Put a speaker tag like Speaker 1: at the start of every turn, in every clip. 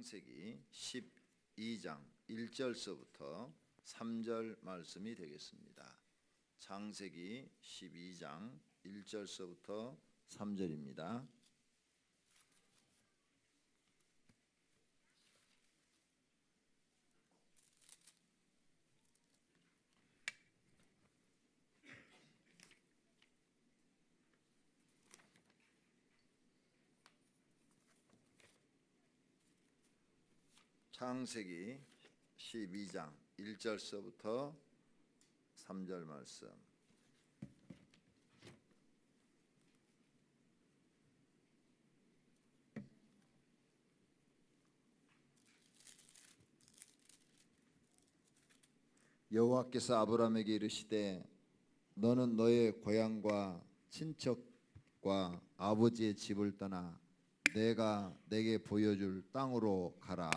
Speaker 1: 창세기 12장 1절서부터 3절 말씀이 되겠습니다. 창세기 12장 1절서부터 3절입니다. 창세기 12장 1절서부터 3절 말씀. 여호와께서 아브라함에게 이르시되 너는 너의 고향과 친척과 아버지의 집을 떠나 내가 내게 보여줄 땅으로 가라.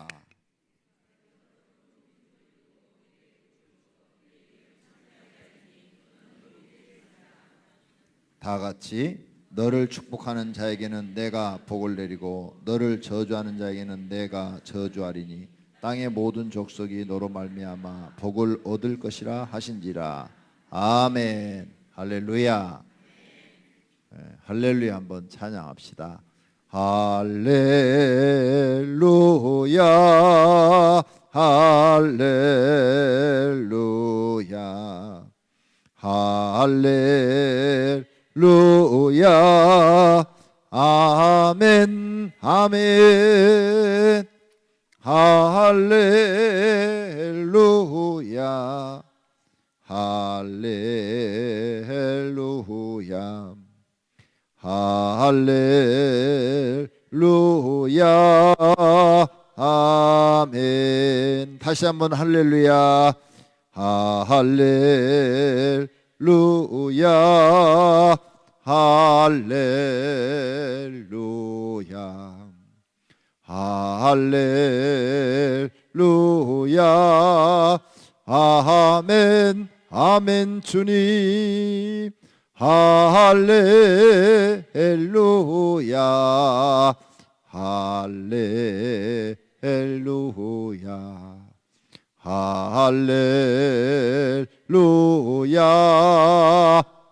Speaker 1: 다 같이 너를 축복하는 자에게는 내가 복을 내리고 너를 저주하는 자에게는 내가 저주하리니 땅의 모든 족속이 너로 말미암아 복을 얻을 것이라 하신지라. 아멘. 할렐루야. 할렐루야 한번 찬양합시다. 할렐루야 할렐루야 할렐루야 아멘 아멘 할렐루야 할렐루야 할렐루야 아멘. 다시 한번 할렐루야 할렐루야 할렐루야 할렐루야 아멘 아멘. 주님 할렐루야 할렐루야 할렐루야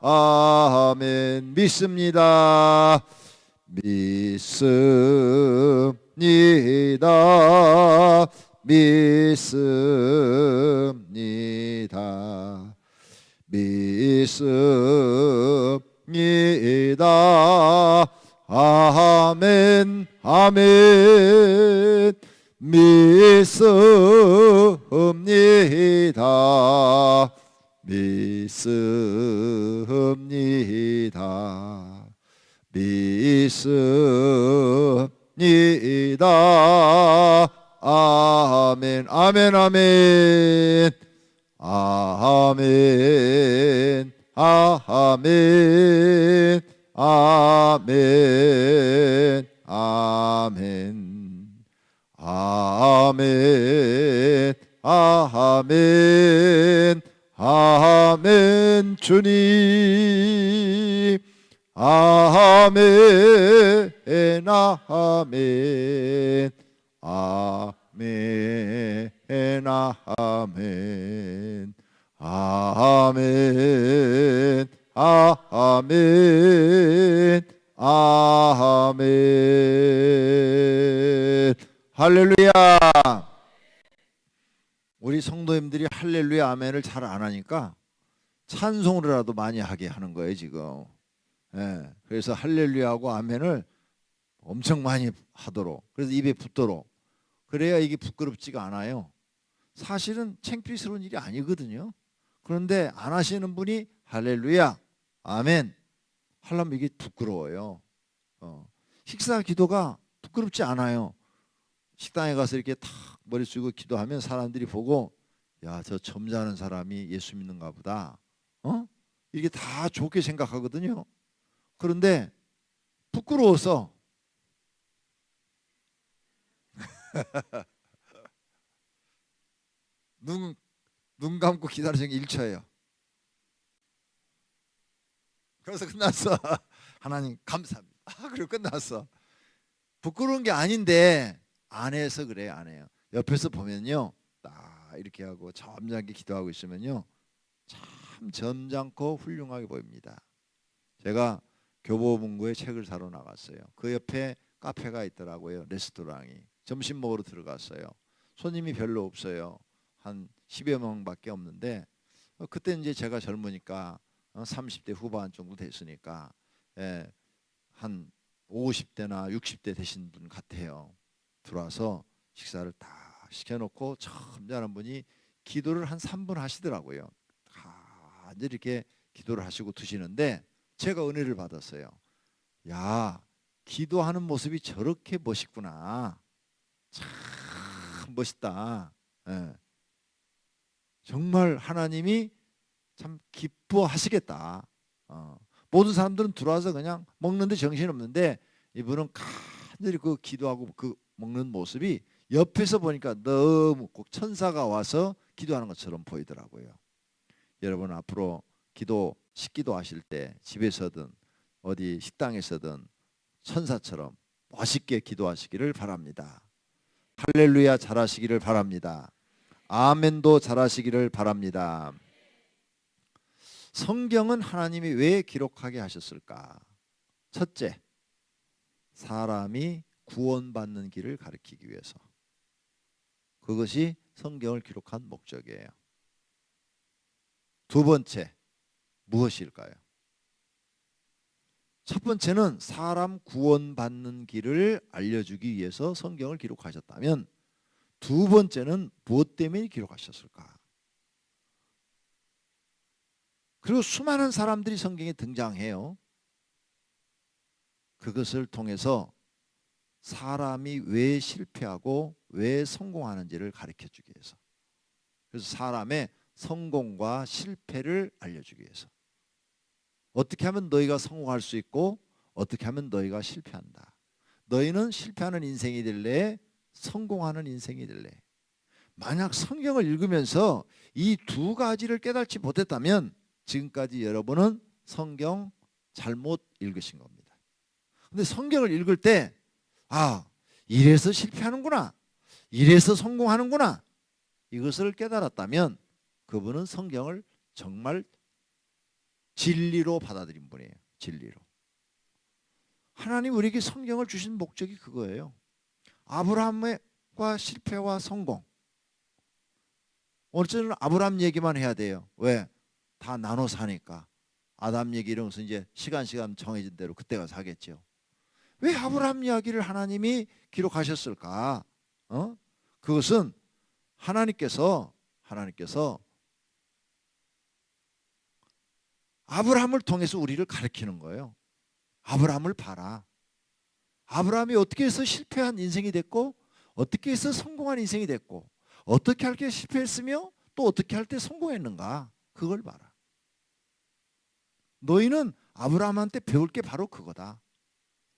Speaker 1: 아멘. 믿습니다. 믿습니다. 믿습니다. 믿습니다. 아멘 아멘. 믿습니다. 믿습니다. 믿습니다. 아멘 아멘 아멘 아멘 아멘 아멘 아멘 아멘 아멘 아멘. 주님 아멘 아멘 아멘 아멘 아멘 아멘 아멘. 할렐루야. 우리 성도님들이 할렐루야 아멘을 잘 안 하니까 찬송을라도 많이 하게 하는 거예요 지금. 그래서 할렐루야하고 아멘을 엄청 많이 하도록, 그래서 입에 붙도록, 그래야 이게 부끄럽지가 않아요. 사실은 창피스러운 일이 아니거든요. 그런데 안 하시는 분이 할렐루야 아멘 하려면 이게 부끄러워요. 식사 기도가 부끄럽지 않아요. 식당에 가서 이렇게 탁 머리 숙이고 기도하면 사람들이 보고 야, 저 점잖은 사람이 예수 믿는가 보다. 이게 다 좋게 생각하거든요. 그런데 부끄러워서 눈 감고 기다리는 게 1초예요. 그래서 끝났어. 하나님 감사합니다. 그리고 끝났어. 부끄러운 게 아닌데 안 해서 그래요. 안 해요. 옆에서 보면요, 딱 이렇게 하고 점잖게 기도하고 있으면요, 참 점잖고 훌륭하게 보입니다. 제가 교보문고에 책을 사러 나갔어요. 그 옆에 카페가 있더라고요. 레스토랑이. 점심 먹으러 들어갔어요. 손님이 별로 없어요. 한 10여 명밖에 없는데 그때 이제 제가 젊으니까 30대 후반 정도 됐으니까 예, 한 50대나 60대 되신 분 같아요. 들어와서 식사를 다 시켜놓고 점잖은 분이 기도를 한 3분 하시더라고요. 완전히 이렇게 기도를 하시고 드시는데 제가 은혜를 받았어요. 야, 기도하는 모습이 저렇게 멋있구나. 참 멋있다. 예. 정말 하나님이 참 기뻐하시겠다. 모든 사람들은 들어와서 그냥 먹는데 정신없는데 이분은 간절히 그 기도하고 그 먹는 모습이 옆에서 보니까 너무 꼭 천사가 와서 기도하는 것처럼 보이더라고요. 여러분 앞으로 식기도 하실 때 집에서든 어디 식당에서든 천사처럼 멋있게 기도하시기를 바랍니다. 할렐루야 잘하시기를 바랍니다. 아멘도 잘하시기를 바랍니다. 성경은 하나님이 왜 기록하게 하셨을까? 첫째, 사람이 구원받는 길을 가르치기 위해서. 그것이 성경을 기록한 목적이에요. 두 번째, 무엇일까요? 첫 번째는 사람 구원받는 길을 알려주기 위해서 성경을 기록하셨다면 두 번째는 무엇 때문에 기록하셨을까? 그리고 수많은 사람들이 성경에 등장해요. 그것을 통해서 사람이 왜 실패하고 왜 성공하는지를 가르쳐주기 위해서. 그래서 사람의 성공과 실패를 알려주기 위해서. 어떻게 하면 너희가 성공할 수 있고 어떻게 하면 너희가 실패한다. 너희는 실패하는 인생이 될래? 성공하는 인생이 될래? 만약 성경을 읽으면서 이 두 가지를 깨닫지 못했다면 지금까지 여러분은 성경 잘못 읽으신 겁니다. 근데 성경을 읽을 때 이래서 실패하는구나. 이래서 성공하는구나. 이것을 깨달았다면 그분은 성경을 정말 진리로 받아들인 분이에요. 진리로. 하나님 우리에게 성경을 주신 목적이 그거예요. 아브라함과 실패와 성공. 오늘은 아브라함 얘기만 해야 돼요. 왜? 다 나눠 사니까. 아담 얘기 이런 것은 이제 시간 정해진 대로 그때가 사겠죠. 왜 아브라함 이야기를 하나님이 기록하셨을까? 그것은 하나님께서 아브라함을 통해서 우리를 가르치는 거예요. 아브라함을 봐라. 아브라함이 어떻게 해서 실패한 인생이 됐고 어떻게 해서 성공한 인생이 됐고 어떻게 할 때 실패했으며 또 어떻게 할 때 성공했는가. 그걸 봐라. 너희는 아브라함한테 배울 게 바로 그거다.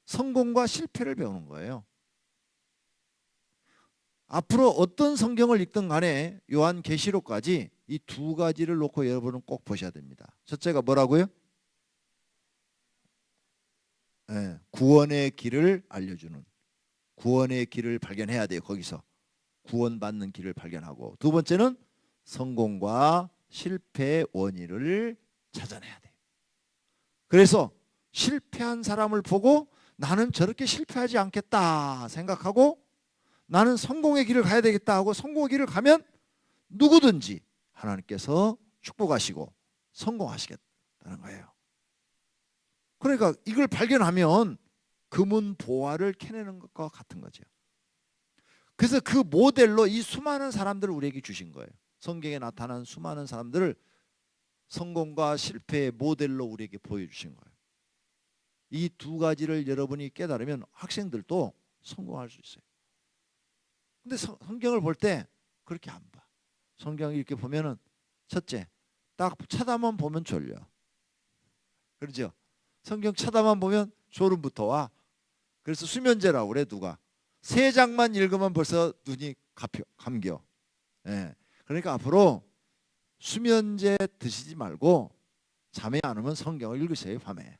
Speaker 1: 성공과 실패를 배우는 거예요. 앞으로 어떤 성경을 읽든 간에 요한계시록까지 이 두 가지를 놓고 여러분은 꼭 보셔야 됩니다. 첫째가 뭐라고요? 구원의 길을 알려주는, 구원의 길을 발견해야 돼요. 거기서 구원받는 길을 발견하고, 두 번째는 성공과 실패의 원인을 찾아내야 돼요. 그래서 실패한 사람을 보고 나는 저렇게 실패하지 않겠다 생각하고 나는 성공의 길을 가야 되겠다 하고 성공의 길을 가면 누구든지 하나님께서 축복하시고 성공하시겠다는 거예요. 그러니까 이걸 발견하면 금은 보화를 캐내는 것과 같은 거죠. 그래서 그 모델로 이 수많은 사람들을 우리에게 주신 거예요. 성경에 나타난 수많은 사람들을 성공과 실패의 모델로 우리에게 보여주신 거예요. 이 두 가지를 여러분이 깨달으면 학생들도 성공할 수 있어요. 근데 성경을 볼 때 그렇게 안 봐. 성경을 이렇게 보면은 첫째, 딱 쳐다만 보면 졸려. 그렇죠? 성경 쳐다만 보면 졸음부터 와. 그래서 수면제라고 그래. 누가 3장만 읽으면 벌써 눈이 감겨. 예. 그러니까 앞으로 수면제 드시지 말고 잠이 안 오면 성경을 읽으세요. 밤에.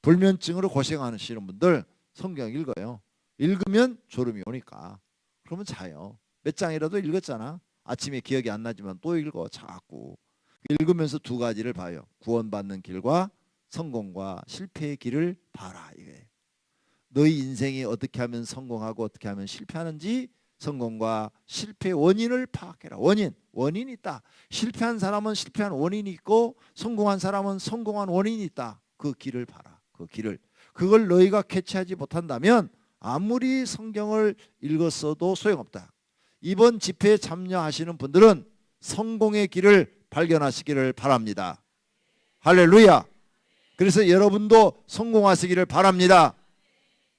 Speaker 1: 불면증으로 고생하시는 분들 성경 읽어요. 읽으면 졸음이 오니까. 그러면 자요. 몇 장이라도 읽었잖아. 아침에 기억이 안 나지만 또 읽어 자꾸. 읽으면서 두 가지를 봐요. 구원받는 길과 성공과 실패의 길을 봐라 이거예요. 너희 인생이 어떻게 하면 성공하고 어떻게 하면 실패하는지 성공과 실패의 원인을 파악해라. 원인이 있다. 실패한 사람은 실패한 원인이 있고 성공한 사람은 성공한 원인이 있다. 그 길을 봐라. 그 길을. 그걸 너희가 캐치하지 못한다면 아무리 성경을 읽었어도 소용없다. 이번 집회에 참여하시는 분들은 성공의 길을 발견하시기를 바랍니다. 할렐루야. 그래서 여러분도 성공하시기를 바랍니다.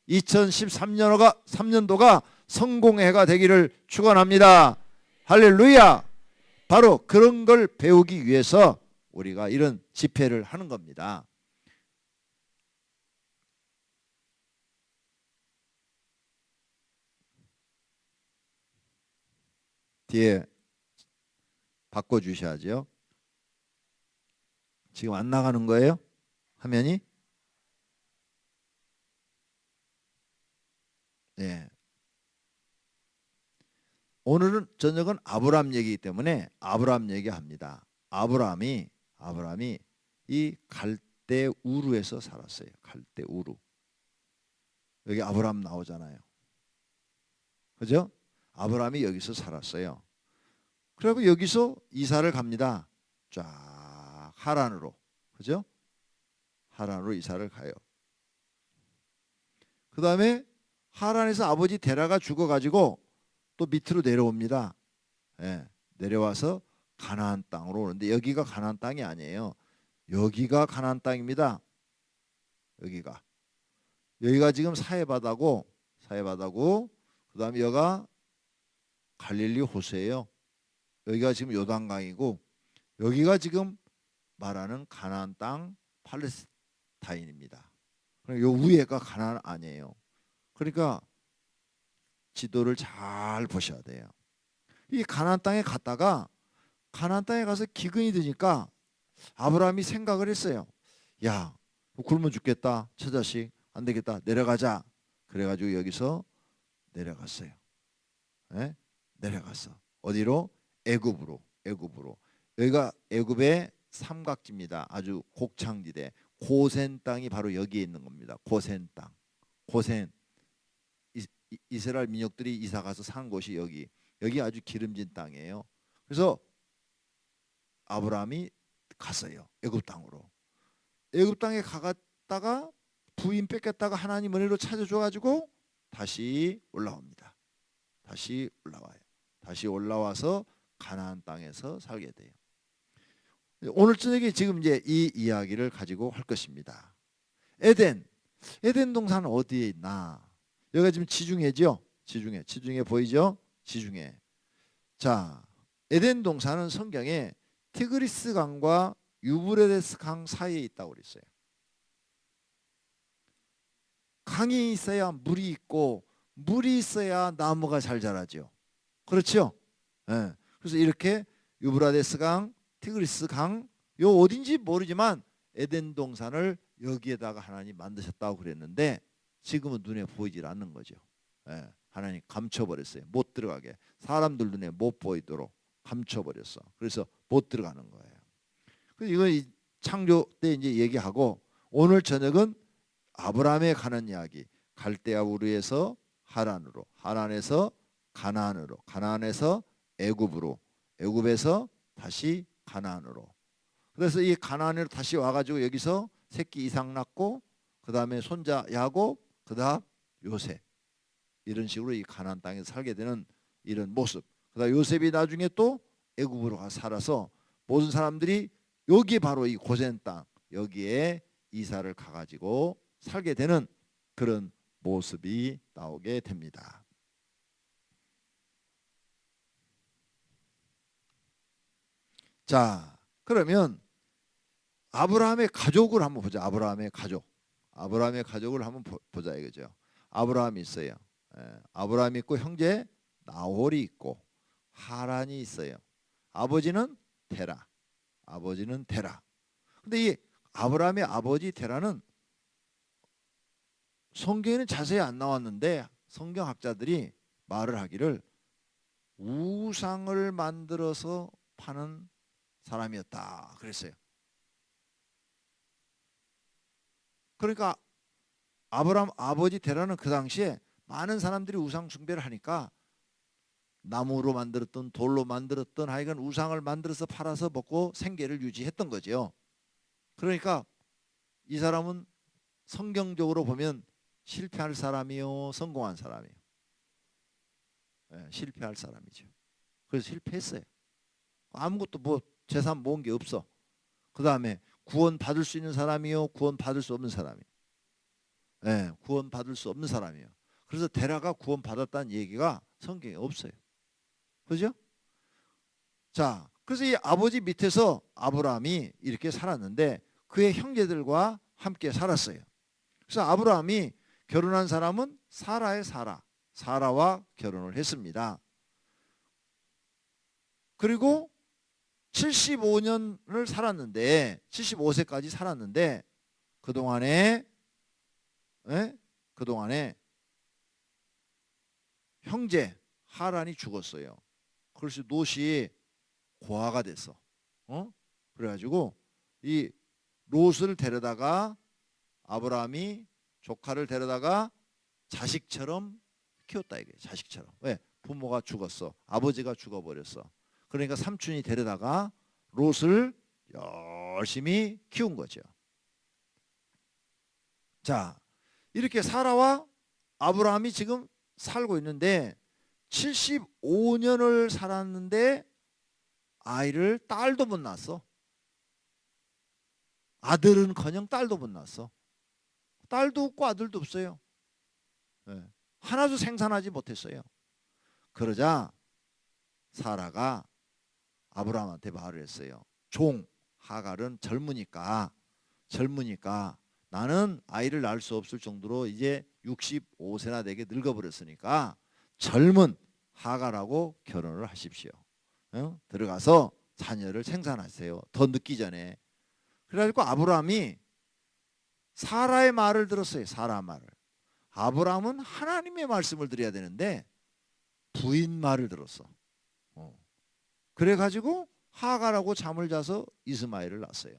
Speaker 1: 2013년도가 성공의 해가 되기를 축원합니다. 할렐루야. 바로 그런 걸 배우기 위해서 우리가 이런 집회를 하는 겁니다. 뒤에 바꿔주셔야죠. 지금 안 나가는 거예요? 화면이? 네. 오늘은 저녁은 아브라함 얘기이기 때문에 아브라함 얘기합니다. 아브라함이 이 갈대 우르에서 살았어요. 갈대 우르. 여기 아브라함 나오잖아요. 그죠? 아브라함이 여기서 살았어요. 그리고 여기서 이사를 갑니다. 쫙 하란으로. 그죠? 하란으로 이사를 가요. 그 다음에 하란에서 아버지 데라가 죽어가지고 또 밑으로 내려옵니다. 예, 내려와서 가나안 땅으로 오는데 여기가 가나안 땅이 아니에요. 여기가 가나안 땅입니다. 여기가 지금 사해바다고 그 다음에 여기가 갈릴리 호수예요. 여기가 지금 요단강이고 여기가 지금 말하는 가나안 땅 팔레스타인입니다. 요 위에가 가나안 아니에요. 그러니까 지도를 잘 보셔야 돼요. 이 가나안 땅에 갔다가 가나안 땅에 가서 기근이 드니까 아브라함이 생각을 했어요. 야, 굶어 죽겠다. 처자식 안 되겠다. 내려가자. 그래가지고 여기서 내려갔어요. 네? 내려갔어. 어디로? 애굽으로. 여기가 애굽의 삼각지입니다. 아주 곡창지대. 고센 땅이 바로 여기에 있는 겁니다. 고센 땅. 고센. 이스라엘 민족들이 이사 가서 산 곳이 여기 아주 기름진 땅이에요. 그래서 아브라함이 갔어요. 애굽 땅으로. 애굽 땅에 가갔다가 부인 뺏겼다가 하나님 은혜로 찾아줘 가지고 다시 올라옵니다. 다시 올라와요. 다시 올라와서 가나안 땅에서 살게 돼요. 오늘 저녁에 지금 이제 이 이야기를 가지고 할 것입니다. 에덴 동산은 어디에 있나? 여기가 지금 지중해죠. 지중해 보이죠? 지중해. 자, 에덴 동산은 성경에 티그리스 강과 유브레데스 강 사이에 있다고 그랬어요. 강이 있어야 물이 있고 물이 있어야 나무가 잘 자라죠. 그렇죠? 네. 그래서 이렇게 유브라데스 강, 티그리스 강, 요 어딘지 모르지만 에덴 동산을 여기에다가 하나님 만드셨다고 그랬는데 지금은 눈에 보이질 않는 거죠. 예, 하나님 감춰버렸어요. 못 들어가게. 사람들 눈에 못 보이도록 감춰버렸어. 그래서 못 들어가는 거예요. 그래서 이거 창조 때 이제 얘기하고 오늘 저녁은 아브라함에 가는 이야기. 갈대아 우르에서 하란으로, 하란에서 가나안으로, 가나안에서 애굽으로, 애굽에서 다시 가나안으로. 그래서 이 가나안으로 다시 와가지고 여기서 새끼 이삭 낳고 그 다음에 손자 야곱, 그 다음 요셉. 이런 식으로 이 가나안 땅에서 살게 되는 이런 모습. 그 다음 요셉이 나중에 또 애굽으로 가서 살아서 모든 사람들이 여기 바로 이 고센 땅 여기에 이사를 가가지고 살게 되는 그런 모습이 나오게 됩니다. 자, 그러면 아브라함의 가족을 한번 보자. 아브라함의 가족을 한번 보자 이거죠. 아브라함이 있어요. 아브라함이 있고 형제 나홀이 있고 하란이 있어요. 아버지는 테라. 근데 이 아브라함의 아버지 테라는 성경에는 자세히 안 나왔는데 성경학자들이 말을 하기를 우상을 만들어서 파는 사람이었다 그랬어요. 그러니까 아브라함 아버지 데라는 그 당시에 많은 사람들이 우상 숭배를 하니까 나무로 만들었던 돌로 만들었던 하여간 우상을 만들어서 팔아서 먹고 생계를 유지했던 거죠. 그러니까 이 사람은 성경적으로 보면 실패할 사람이요 성공한 사람이요. 네, 실패할 사람이죠. 그래서 실패했어요. 아무것도 뭐 재산 모은 게 없어. 그 다음에 구원 받을 수 있는 사람이요 구원 받을 수 없는 사람이요. 네, 구원 받을 수 없는 사람이요. 그래서 데라가 구원 받았다는 얘기가 성경에 없어요. 그죠? 자, 그래서 이 아버지 밑에서 아브라함이 이렇게 살았는데 그의 형제들과 함께 살았어요. 그래서 아브라함이 결혼한 사람은 사라의 사라와 결혼을 했습니다. 그리고 75년을 살았는데 75세까지 살았는데 그동안에 형제 하란이 죽었어요. 그래서 롯이 고아가 됐어. 그래가지고 이 롯을 데려다가 아브라함이 조카를 데려다가 자식처럼 키웠다 이게 자식처럼. 왜? 부모가 죽었어. 아버지가 죽어버렸어. 그러니까 삼촌이 데려다가 롯을 열심히 키운 거죠. 자, 이렇게 사라와 아브라함이 지금 살고 있는데 75년을 살았는데 딸도 못 낳았어. 아들은커녕 딸도 못 낳았어. 딸도 없고 아들도 없어요. 네. 하나도 생산하지 못했어요. 그러자 사라가 아브라함한테 말을 했어요. 종 하갈은 젊으니까 나는 아이를 낳을 수 없을 정도로 이제 65세나 되게 늙어버렸으니까 젊은 하갈하고 결혼을 하십시오. 들어가서 자녀를 생산하세요. 더 늦기 전에. 그래가지고 아브라함이 사라의 말을 들었어요. 사라 말을. 아브라함은 하나님의 말씀을 드려야 되는데 부인 말을 들었어. 그래가지고 하갈하고 잠을 자서 이스마엘을 낳았어요.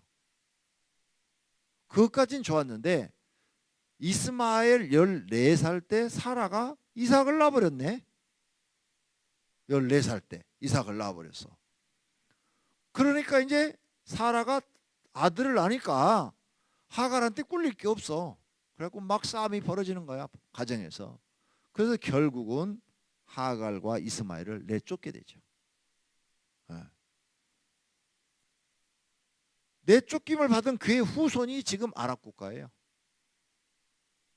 Speaker 1: 그것까진 좋았는데 이스마엘 14살 때 사라가 이삭을 낳아버렸네. 14살 때 이삭을 낳아버렸어. 그러니까 이제 사라가 아들을 낳으니까 하갈한테 꿀릴 게 없어. 그래갖고 막 싸움이 벌어지는 거야 가정에서. 그래서 결국은 하갈과 이스마엘을 내쫓게 되죠. 내쫓김을 받은 그의 후손이 지금 아랍 국가예요.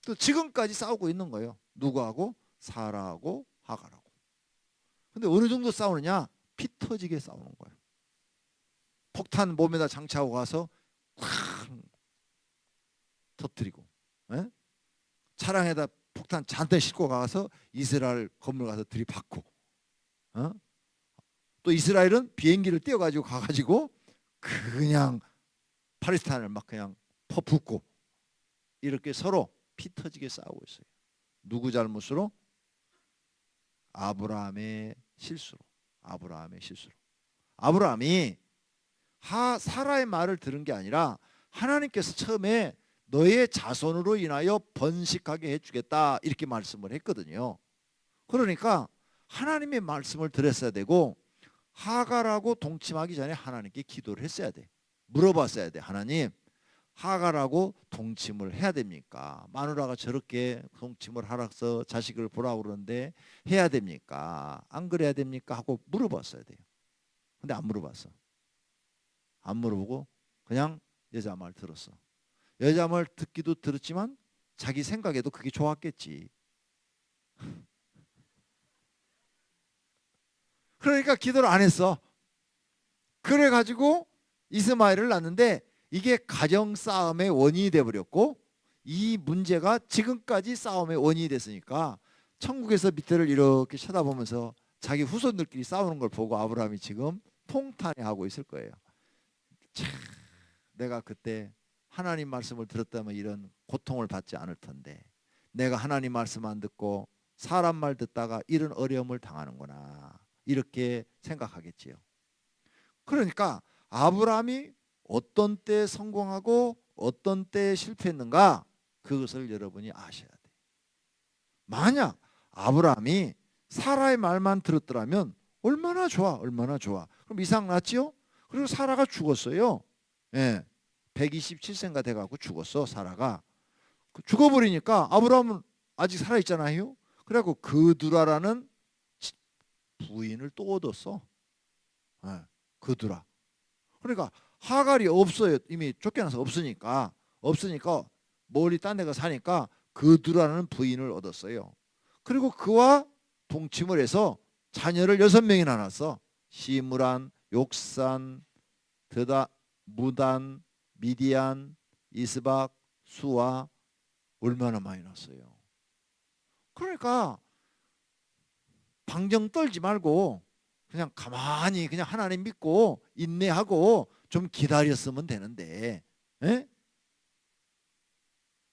Speaker 1: 또 지금까지 싸우고 있는 거예요. 누구하고? 사라하고 하갈하고. 근데 어느 정도 싸우느냐? 피 터지게 싸우는 거예요. 폭탄 몸에다 장착하고 가서 콱 터뜨리고, 차량에다 폭탄 잔뜩 싣고 가서 이스라엘 건물 가서 들이받고, 또 이스라엘은 비행기를 띄워가지고 가가지고 그냥 팔레스타인을 막 그냥 퍼붓고 이렇게 서로 피 터지게 싸우고 있어요. 누구 잘못으로? 아브라함의 실수로. 아브라함이 사라의 말을 들은 게 아니라 하나님께서 처음에 너의 자손으로 인하여 번식하게 해주겠다 이렇게 말씀을 했거든요. 그러니까 하나님의 말씀을 들었어야 되고 하갈하고 동침하기 전에 하나님께 기도를 했어야 돼. 물어봤어야 돼. 하나님, 하갈하고 동침을 해야 됩니까? 마누라가 저렇게 동침을 하라서 자식을 보라고 그러는데 해야 됩니까? 안 그래야 됩니까? 하고 물어봤어야 돼요. 근데 안 물어봤어. 안 물어보고 그냥 여자 말 들었어. 여자 말 듣기도 들었지만 자기 생각에도 그게 좋았겠지. 그러니까 기도를 안 했어. 그래가지고 이스마엘을 낳는데 이게 가정 싸움의 원인이 돼버렸고 이 문제가 지금까지 싸움의 원인이 됐으니까 천국에서 밑에를 이렇게 쳐다보면서 자기 후손들끼리 싸우는 걸 보고 아브라함이 지금 통탄해하고 있을 거예요. 참, 내가 그때 하나님 말씀을 들었다면 이런 고통을 받지 않을 텐데 내가 하나님 말씀 안 듣고 사람 말 듣다가 이런 어려움을 당하는구나 이렇게 생각하겠지요. 그러니까 아브라함이 어떤 때 성공하고 어떤 때 실패했는가 그것을 여러분이 아셔야 돼요. 만약 아브라함이 사라의 말만 들었더라면 얼마나 좋아 얼마나 좋아. 그럼 이삭 낳았지요. 그리고 사라가 죽었어요. 예, 127세인가 돼가지고 죽었어 사라가. 죽어버리니까 아브라함은 아직 살아있잖아요. 그래갖고 그두라라는 부인을 또 얻었어. 예, 그두라. 그러니까 하갈이 없어요. 이미 쫓겨나서 없으니까 멀리 딴 데가 사니까 그두라는 부인을 얻었어요. 그리고 그와 동침을 해서 자녀를 6명이나 낳았어. 시므란, 욕산, 드다, 무단, 미디안, 이스박, 수아 얼마나 많이 낳았어요. 그러니까 방정 떨지 말고 그냥 가만히 그냥 하나님 믿고 인내하고 좀 기다렸으면 되는데, 에?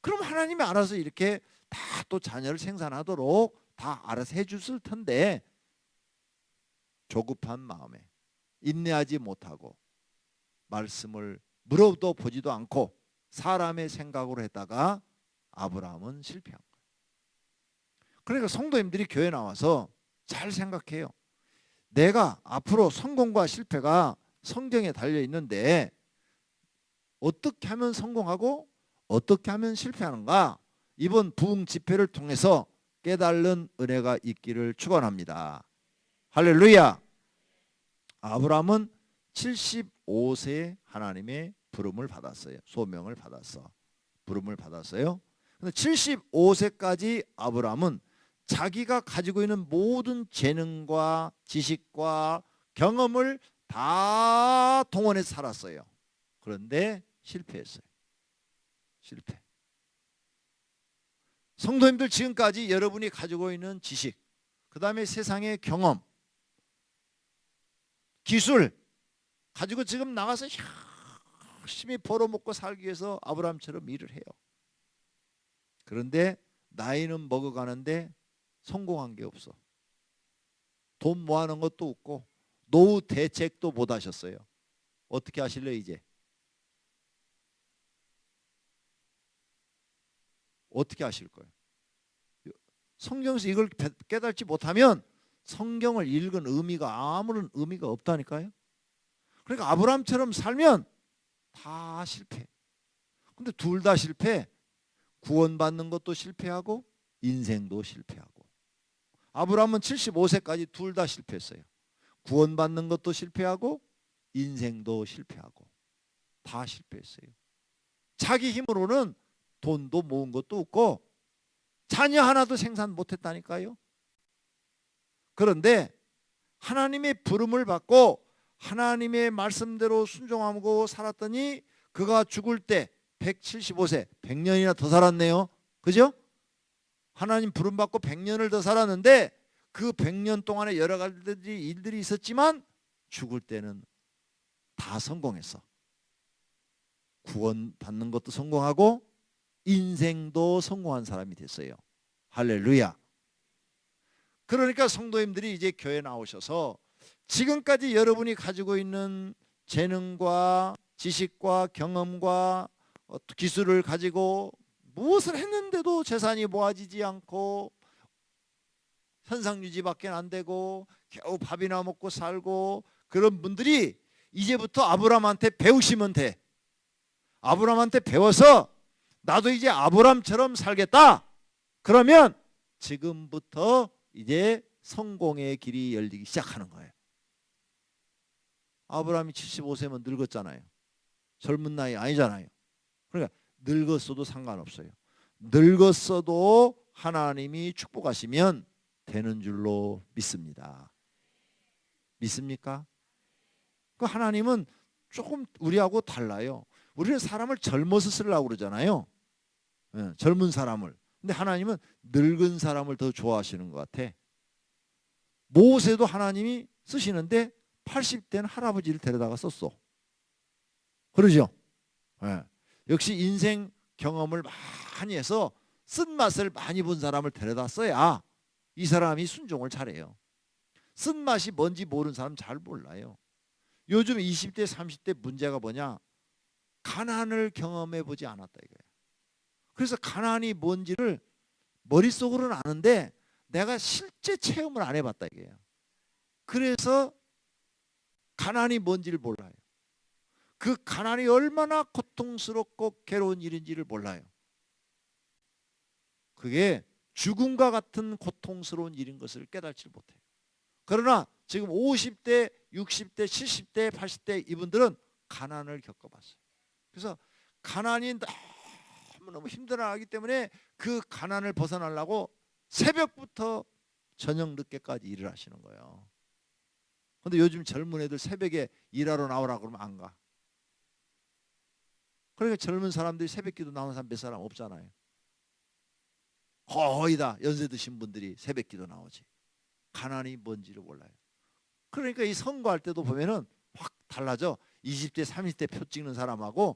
Speaker 1: 그럼 하나님이 알아서 이렇게 다 또 자녀를 생산하도록 다 알아서 해줬을 텐데 조급한 마음에 인내하지 못하고 말씀을 물어도 보지도 않고 사람의 생각으로 했다가 아브라함은 실패한 거예요. 그러니까 성도님들이 교회 나와서 잘 생각해요. 내가 앞으로 성공과 실패가 성경에 달려 있는데 어떻게 하면 성공하고 어떻게 하면 실패하는가? 이번 부흥 집회를 통해서 깨달는 은혜가 있기를 축원합니다. 할렐루야. 아브라함은 75세에 하나님의 부름을 받았어요. 소명을 받았어. 부름을 받았어요. 근데 75세까지 아브라함은 자기가 가지고 있는 모든 재능과 지식과 경험을 다 동원해서 살았어요. 그런데 실패했어요. 실패. 성도님들 지금까지 여러분이 가지고 있는 지식, 그 다음에 세상의 경험, 기술 가지고 지금 나가서 열심히 벌어먹고 살기 위해서 아브라함처럼 일을 해요. 그런데 나이는 먹어가는데 성공한 게 없어. 돈 모아놓은 것도 없고 노후 대책도 못 하셨어요. 어떻게 하실래요 이제? 어떻게 하실 거예요? 성경에서 이걸 깨달지 못하면 성경을 읽은 의미가 아무런 의미가 없다니까요. 그러니까 아브라함처럼 살면 다 실패. 근데 둘 다 실패. 구원받는 것도 실패하고 인생도 실패하고. 아브라함은 75세까지 둘 다 실패했어요. 구원받는 것도 실패하고 인생도 실패하고 다 실패했어요. 자기 힘으로는 돈도 모은 것도 없고 자녀 하나도 생산 못했다니까요. 그런데 하나님의 부름을 받고 하나님의 말씀대로 순종하고 살았더니 그가 죽을 때 175세, 100년이나 더 살았네요. 그죠? 하나님 부름 받고 100년을 더 살았는데 그 100년 동안에 여러 가지 일들이 있었지만 죽을 때는 다 성공했어. 구원 받는 것도 성공하고 인생도 성공한 사람이 됐어요. 할렐루야. 그러니까 성도님들이 이제 교회 나오셔서 지금까지 여러분이 가지고 있는 재능과 지식과 경험과 기술을 가지고 무엇을 했는데도 재산이 모아지지 않고 현상 유지밖에 안 되고 겨우 밥이나 먹고 살고 그런 분들이 이제부터 아브라함한테 배우시면 돼. 아브라함한테 배워서 나도 이제 아브라함처럼 살겠다. 그러면 지금부터 이제 성공의 길이 열리기 시작하는 거예요. 아브라함이 75세면 늙었잖아요. 젊은 나이 아니잖아요. 그러니까 늙었어도 상관없어요. 늙었어도 하나님이 축복하시면 되는 줄로 믿습니다. 믿습니까? 그 하나님은 조금 우리하고 달라요. 우리는 사람을 젊어서 쓰려고 그러잖아요. 젊은 사람을. 근데 하나님은 늙은 사람을 더 좋아하시는 것 같아. 모세도 하나님이 쓰시는데 80된 할아버지를 데려다가 썼어. 그러죠? 네. 역시 인생 경험을 많이 해서 쓴맛을 많이 본 사람을 데려다 써야 이 사람이 순종을 잘해요. 쓴맛이 뭔지 모르는 사람 잘 몰라요. 요즘 20대 30대 문제가 뭐냐? 가난을 경험해 보지 않았다 이거예요. 그래서 가난이 뭔지를 머릿속으로는 아는데 내가 실제 체험을 안 해봤다 이거예요. 그래서 가난이 뭔지를 몰라요. 그 가난이 얼마나 고통스럽고 괴로운 일인지를 몰라요. 그게 죽음과 같은 고통스러운 일인 것을 깨닫지 못해요. 그러나 지금 50대, 60대, 70대, 80대 이분들은 가난을 겪어봤어요. 그래서 가난이 너무너무 힘들어하기 때문에 그 가난을 벗어나려고 새벽부터 저녁 늦게까지 일을 하시는 거예요. 근데 요즘 젊은 애들 새벽에 일하러 나오라 그러면 안 가. 그러니까 젊은 사람들이 새벽기도 나오는 사람 몇 사람 없잖아요. 거의 다 연세 드신 분들이 새벽기도 나오지. 가난이 뭔지를 몰라요. 그러니까 이 선거할 때도 보면은 확 달라져. 20대 30대 표 찍는 사람하고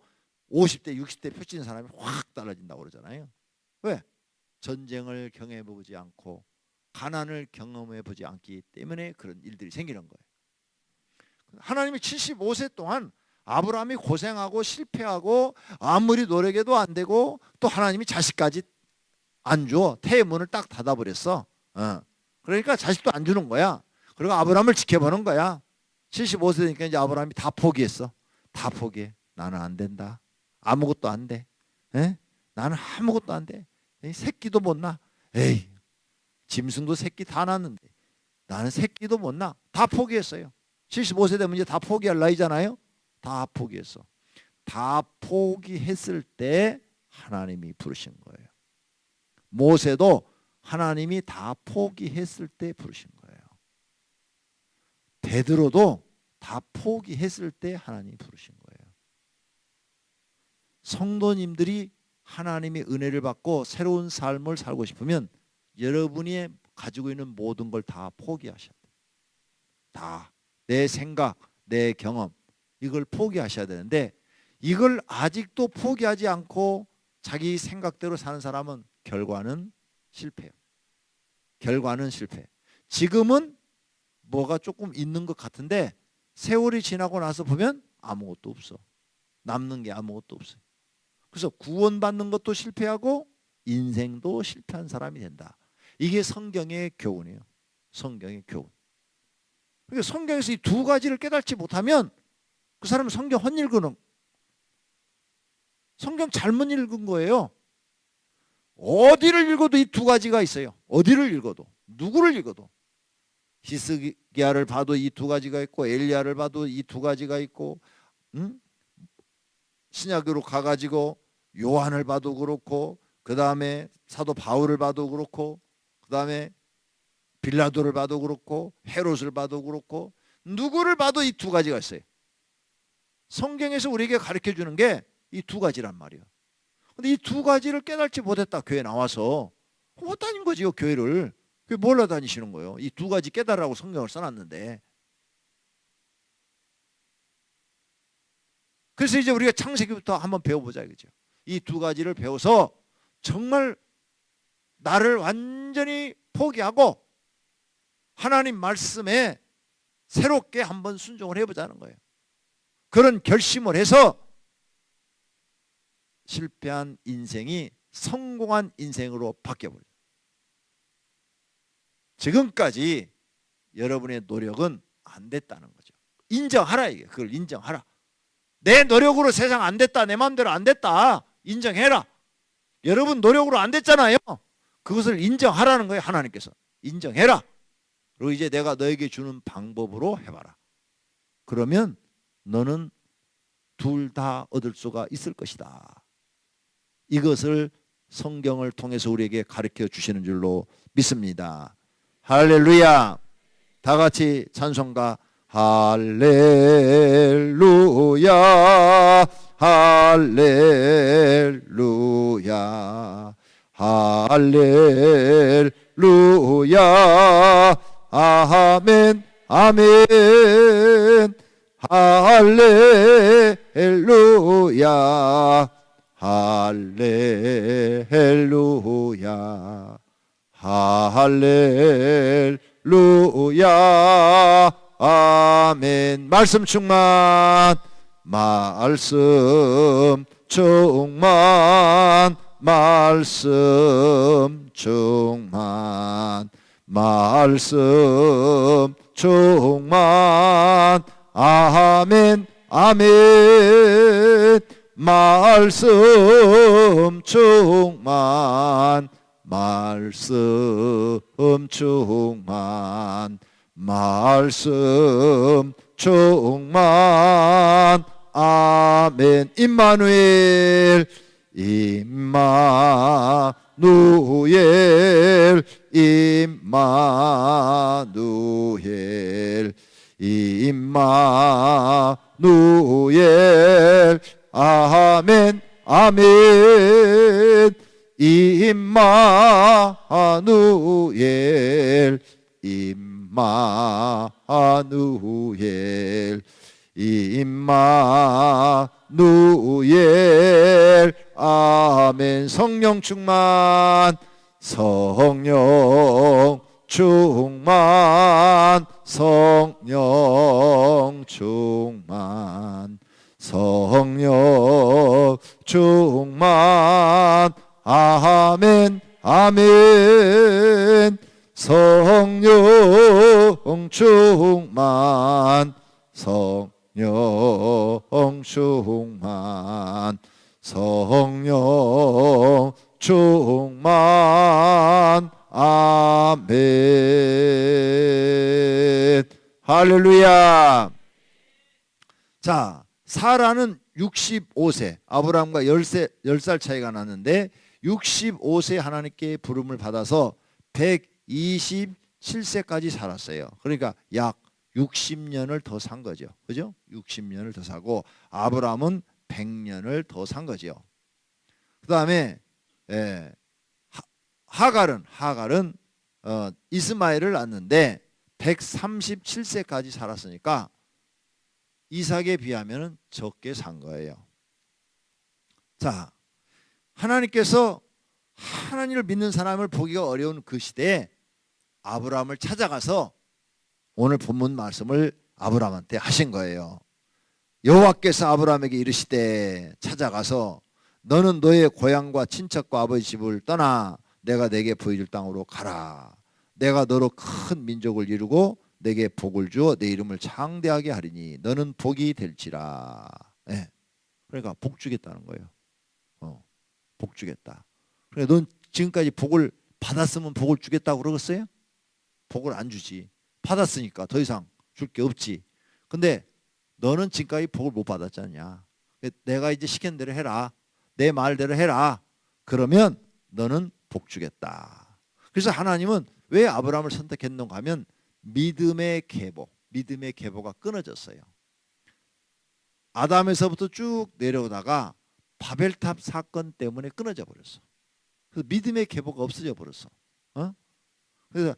Speaker 1: 50대 60대 표 찍는 사람이 확 달라진다고 그러잖아요. 왜? 전쟁을 경험해보지 않고 가난을 경험해보지 않기 때문에 그런 일들이 생기는 거예요. 하나님이 75세 동안 아브라함이 고생하고 실패하고 아무리 노력해도 안 되고 또 하나님이 자식까지 안 줘. 태문을 딱 닫아버렸어. 그러니까 자식도 안 주는 거야. 그리고 아브라함을 지켜보는 거야. 75세 되니까 이제 아브라함이 다 포기했어. 다 포기해. 나는 안 된다. 아무것도 안 돼. 에? 나는 아무것도 안 돼. 새끼도 못 낳아. 에이, 짐승도 새끼 다 낳는데 나는 새끼도 못 낳아. 다 포기했어요. 75세 되면 이제 다 포기할 나이잖아요. 다 포기했어. 다 포기했을 때 하나님이 부르신 거예요. 모세도 하나님이 다 포기했을 때 부르신 거예요. 베드로도 다 포기했을 때 하나님이 부르신 거예요. 성도님들이 하나님의 은혜를 받고 새로운 삶을 살고 싶으면 여러분이 가지고 있는 모든 걸 다 포기하셔야 돼요. 다. 내 생각, 내 경험 이걸 포기하셔야 되는데 이걸 아직도 포기하지 않고 자기 생각대로 사는 사람은 결과는 실패해요. 결과는 실패. 지금은 뭐가 조금 있는 것 같은데 세월이 지나고 나서 보면 아무것도 없어. 남는 게 아무것도 없어요. 그래서 구원받는 것도 실패하고 인생도 실패한 사람이 된다. 이게 성경의 교훈이에요. 성경의 교훈. 그러니까 성경에서 이 두 가지를 깨닫지 못하면 그 사람은 성경 헛읽은 성경 잘못 읽은 거예요. 어디를 읽어도 이 두 가지가 있어요. 어디를 읽어도 누구를 읽어도 히스기야를 봐도 이 두 가지가 있고 엘리야를 봐도 이 두 가지가 있고 신약으로 가가지고 요한을 봐도 그렇고 그 다음에 사도 바울을 봐도 그렇고 그 다음에 빌라도를 봐도 그렇고 헤롯을 봐도 그렇고 누구를 봐도 이 두 가지가 있어요. 성경에서 우리에게 가르쳐 주는 게 이 두 가지란 말이에요. 근데 이 두 가지를 깨닫지 못했다. 교회 나와서 못 다닌 거지요. 교회를. 그게 뭘로 다니시는 거예요. 이 두 가지 깨달으라고 성경을 써놨는데. 그래서 이제 우리가 창세기부터 한번 배워보자 이거죠. 이 두 가지를 배워서 정말 나를 완전히 포기하고 하나님 말씀에 새롭게 한번 순종을 해보자는 거예요. 그런 결심을 해서 실패한 인생이 성공한 인생으로 바뀌어버려요. 지금까지 여러분의 노력은 안 됐다는 거죠. 인정하라 이게. 그걸 인정하라. 내 노력으로 세상 안 됐다. 내 마음대로 안 됐다. 인정해라. 여러분 노력으로 안 됐잖아요. 그것을 인정하라는 거예요. 하나님께서. 인정해라. 그리고 이제 내가 너에게 주는 방법으로 해봐라. 그러면 너는 둘 다 얻을 수가 있을 것이다. 이것을 성경을 통해서 우리에게 가르쳐 주시는 줄로 믿습니다. 할렐루야. 다 같이 찬송가 할렐루야 할렐루야 할렐루야 아멘 아멘 할렐루야 할렐루야 할렐루야 아멘. 말씀 충만, 말씀 충만, 말씀 충만, 말씀 충만, 아멘 아멘. 말씀 충만, 말씀 충만, 말씀 충만, 아멘. 임마누엘, 임마누엘, 임마누엘, 임마누엘, 아멘 아멘. 임마누엘, 임마누엘, 임마누엘, 아멘. 성령 충만, 성령 충만, 성령 충만, 성령 충만, 아멘 아멘. 성령 충만, 성령 충만, 성령 충만, 아멘. 할렐루야. 자, 사라는 65세, 아브라함과 10살 차이가 났는데 65세 하나님께 부름을 받아서 127세까지 살았어요. 그러니까 약 60년을 더 산 거죠. 그죠? 60년을 더 사고 아브라함은 100년을 더 산 거죠. 그 다음에 하갈은 이스마엘을 낳았는데 137세까지 살았으니까 이삭에 비하면 적게 산 거예요. 자, 하나님께서 하나님을 믿는 사람을 보기가 어려운 그 시대에 아브라함을 찾아가서 오늘 본문 말씀을 아브라함한테 하신 거예요. 여호와께서 아브라함에게 이르시되 찾아가서 너는 너의 고향과 친척과 아버지 집을 떠나 내가 내게 보여줄 땅으로 가라. 내가 너로 큰 민족을 이루고 내게 복을 주어 내 이름을 창대하게 하리니 너는 복이 될지라. 그러니까 복 주겠다는 거예요. 복 주겠다. 그러니까 넌 지금까지 복을 받았으면 복을 주겠다고 그러겠어요? 복을 안 주지. 받았으니까 더 이상 줄 게 없지. 근데 너는 지금까지 복을 못 받았잖냐. 내가 이제 시킨 대로 해라. 내 말대로 해라. 그러면 너는 복 주겠다. 그래서 하나님은 왜 아브라함을 선택했는가 하면 믿음의 계보가 끊어졌어요. 아담에서부터 쭉 내려오다가 바벨탑 사건 때문에 끊어져 버렸어. 그래서 믿음의 계보가 없어져 버렸어. 그래서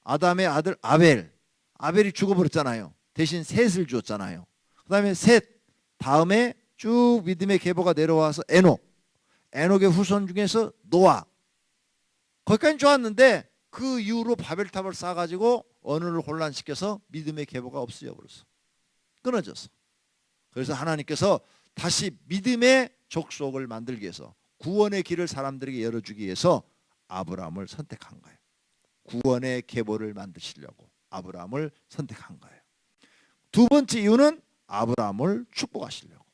Speaker 1: 아담의 아들 아벨이 죽어버렸잖아요. 대신 셋을 주었잖아요. 그 다음에 셋 다음에 쭉 믿음의 계보가 내려와서 에녹의 후손 중에서 노아. 거기까지 좋았는데 그 이후로 바벨탑을 쌓아가지고 언어를 혼란시켜서 믿음의 계보가 없어져 버렸어. 끊어졌어. 그래서 하나님께서 다시 믿음의 족속을 만들기 위해서 구원의 길을 사람들에게 열어주기 위해서 아브라함을 선택한 거예요. 구원의 계보를 만드시려고 아브라함을 선택한 거예요. 두 번째 이유는 아브라함을 축복하시려고.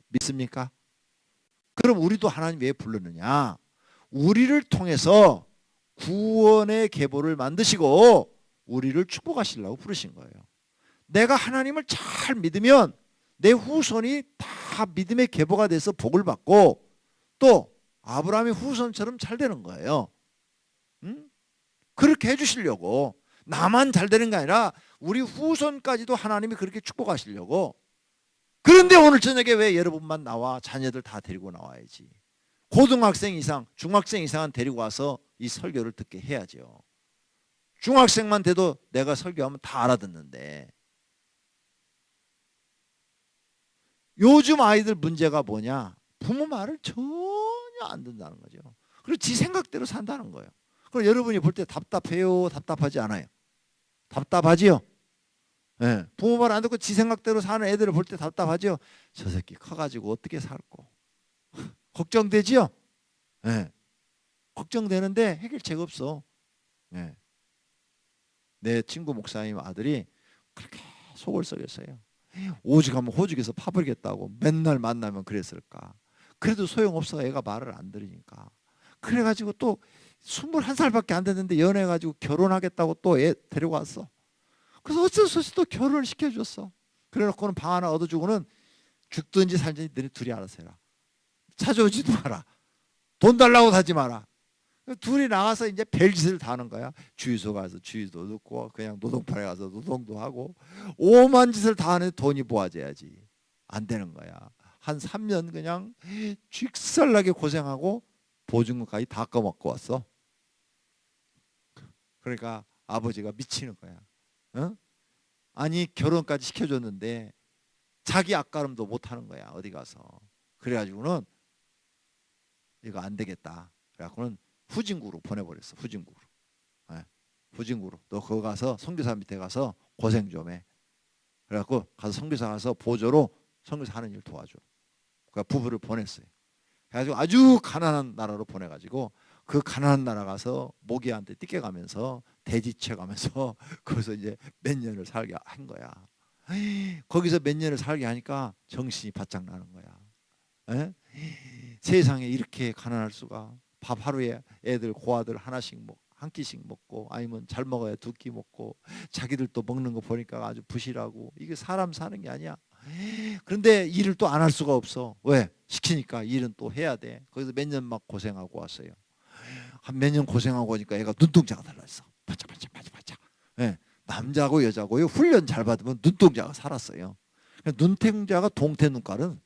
Speaker 1: 믿습니까? 그럼 우리도 하나님 왜 부르느냐? 우리를 통해서 구원의 계보를 만드시고 우리를 축복하시려고 부르신 거예요. 내가 하나님을 잘 믿으면 내 후손이 다 믿음의 계보가 돼서 복을 받고 또 아브라함의 후손처럼 잘 되는 거예요. 그렇게 해주시려고. 나만 잘 되는 게 아니라 우리 후손까지도 하나님이 그렇게 축복하시려고. 그런데 오늘 저녁에 왜 여러분만 나와? 자녀들 다 데리고 나와야지. 고등학생 이상, 중학생 이상은 데리고 와서 이 설교를 듣게 해야죠. 중학생만 돼도 내가 설교하면 다 알아듣는데. 요즘 아이들 문제가 뭐냐? 부모 말을 전혀 전혀 안 된다는 거죠. 그리고 지 생각대로 산다는 거예요. 그럼 여러분이 볼 때 답답해요? 답답하지 않아요? 답답하지요? 예. 부모 말 안 듣고 지 생각대로 사는 애들을 볼 때 답답하죠? 저 새끼 커가지고 어떻게 살고. 걱정되지요? 예. 걱정되는데 해결책 없어. 예. 내 친구 목사님 아들이 그렇게 속을 썩였어요. 오죽 하면 호죽에서 파버리겠다고 맨날 만나면 그랬을까. 그래도 소용없어. 애가 말을 안 들으니까. 그래가지고 또 21살밖에 안 됐는데 연애해가지고 결혼하겠다고 또 애 데려왔어. 그래서 어쩔 수 없이 또 결혼을 시켜줬어. 그래놓고는 방 하나 얻어주고는 죽든지 살든지 너네 둘이 알아서 해라. 찾아오지도 마라. 돈 달라고 하지 마라. 둘이 나가서 이제 별짓을 다 하는 거야. 주유소 가서 주유도 넣고 그냥 노동판에 가서 노동도 하고 오만 짓을 다 하는데 돈이 모아져야지. 안 되는 거야. 한 3년 그냥 쥐살나게 고생하고 보증금까지 다 꺼먹고 왔어. 그러니까 아버지가 미치는 거야. 어? 아니 결혼까지 시켜줬는데 자기 앞가름도 못하는 거야. 어디 가서. 그래가지고는 이거 안 되겠다. 그래갖고는 후진구로 보내버렸어. 후진구로. 네. 후진구로. 너 거기 가서 선교사 밑에 가서 고생 좀 해. 그래갖고 가서 선교사 가서 보조로 선교사 하는 일 도와줘. 그 부부를 보냈어요. 그래가지고 아주 가난한 나라로 보내가지고 그 가난한 나라 가서 모기한테 띠껴가면서 돼지채 가면서 거기서 이제 몇 년을 살게 한 거야. 거기서 몇 년을 살게 하니까 정신이 바짝 나는 거야. 에? 세상에 이렇게 가난할 수가. 밥 하루에 애들 고아들 하나씩 한 끼씩 먹고 아니면 잘 먹어야 두 끼 먹고 자기들도 먹는 거 보니까 아주 부실하고 이게 사람 사는 게 아니야. 그런데 일을 또 안 할 수가 없어. 왜? 시키니까 일은 또 해야 돼. 거기서 몇 년 막 고생하고 왔어요. 한 몇 년 고생하고 오니까 애가 눈동자가 달라졌어. 바짝바짝. 예, 남자고 여자고요. 훈련 잘 받으면 눈동자가 살았어요. 눈동자가 동태 눈깔은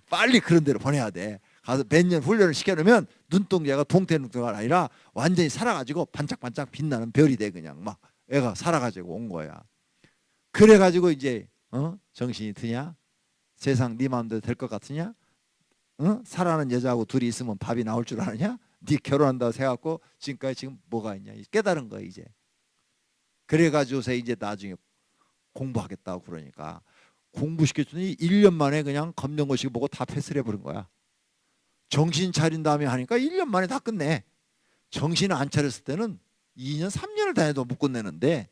Speaker 1: 빨리 그런 데로 보내야 돼. 가서 몇 년 훈련을 시켜놓으면 눈동자가 동태 눈깔 아니라 완전히 살아가지고 반짝반짝 빛나는 별이 돼. 그냥 막 애가 살아가지고 온 거야. 그래가지고 이제 정신이 드냐? 세상 네 마음대로 될 것 같으냐? 사랑하는 여자하고 둘이 있으면 밥이 나올 줄 아느냐? 네 결혼한다고 생각하고 지금까지 지금 뭐가 있냐? 깨달은 거야 이제. 그래가지고서 이제 나중에 공부하겠다고 그러니까 공부시켜주더니 1년 만에 그냥 검정고시 보고 다 패스를 해버린 거야. 정신 차린 다음에 하니까 1년 만에 다 끝내. 정신 안 차렸을 때는 2년 3년을 다녀도 못 끝내는데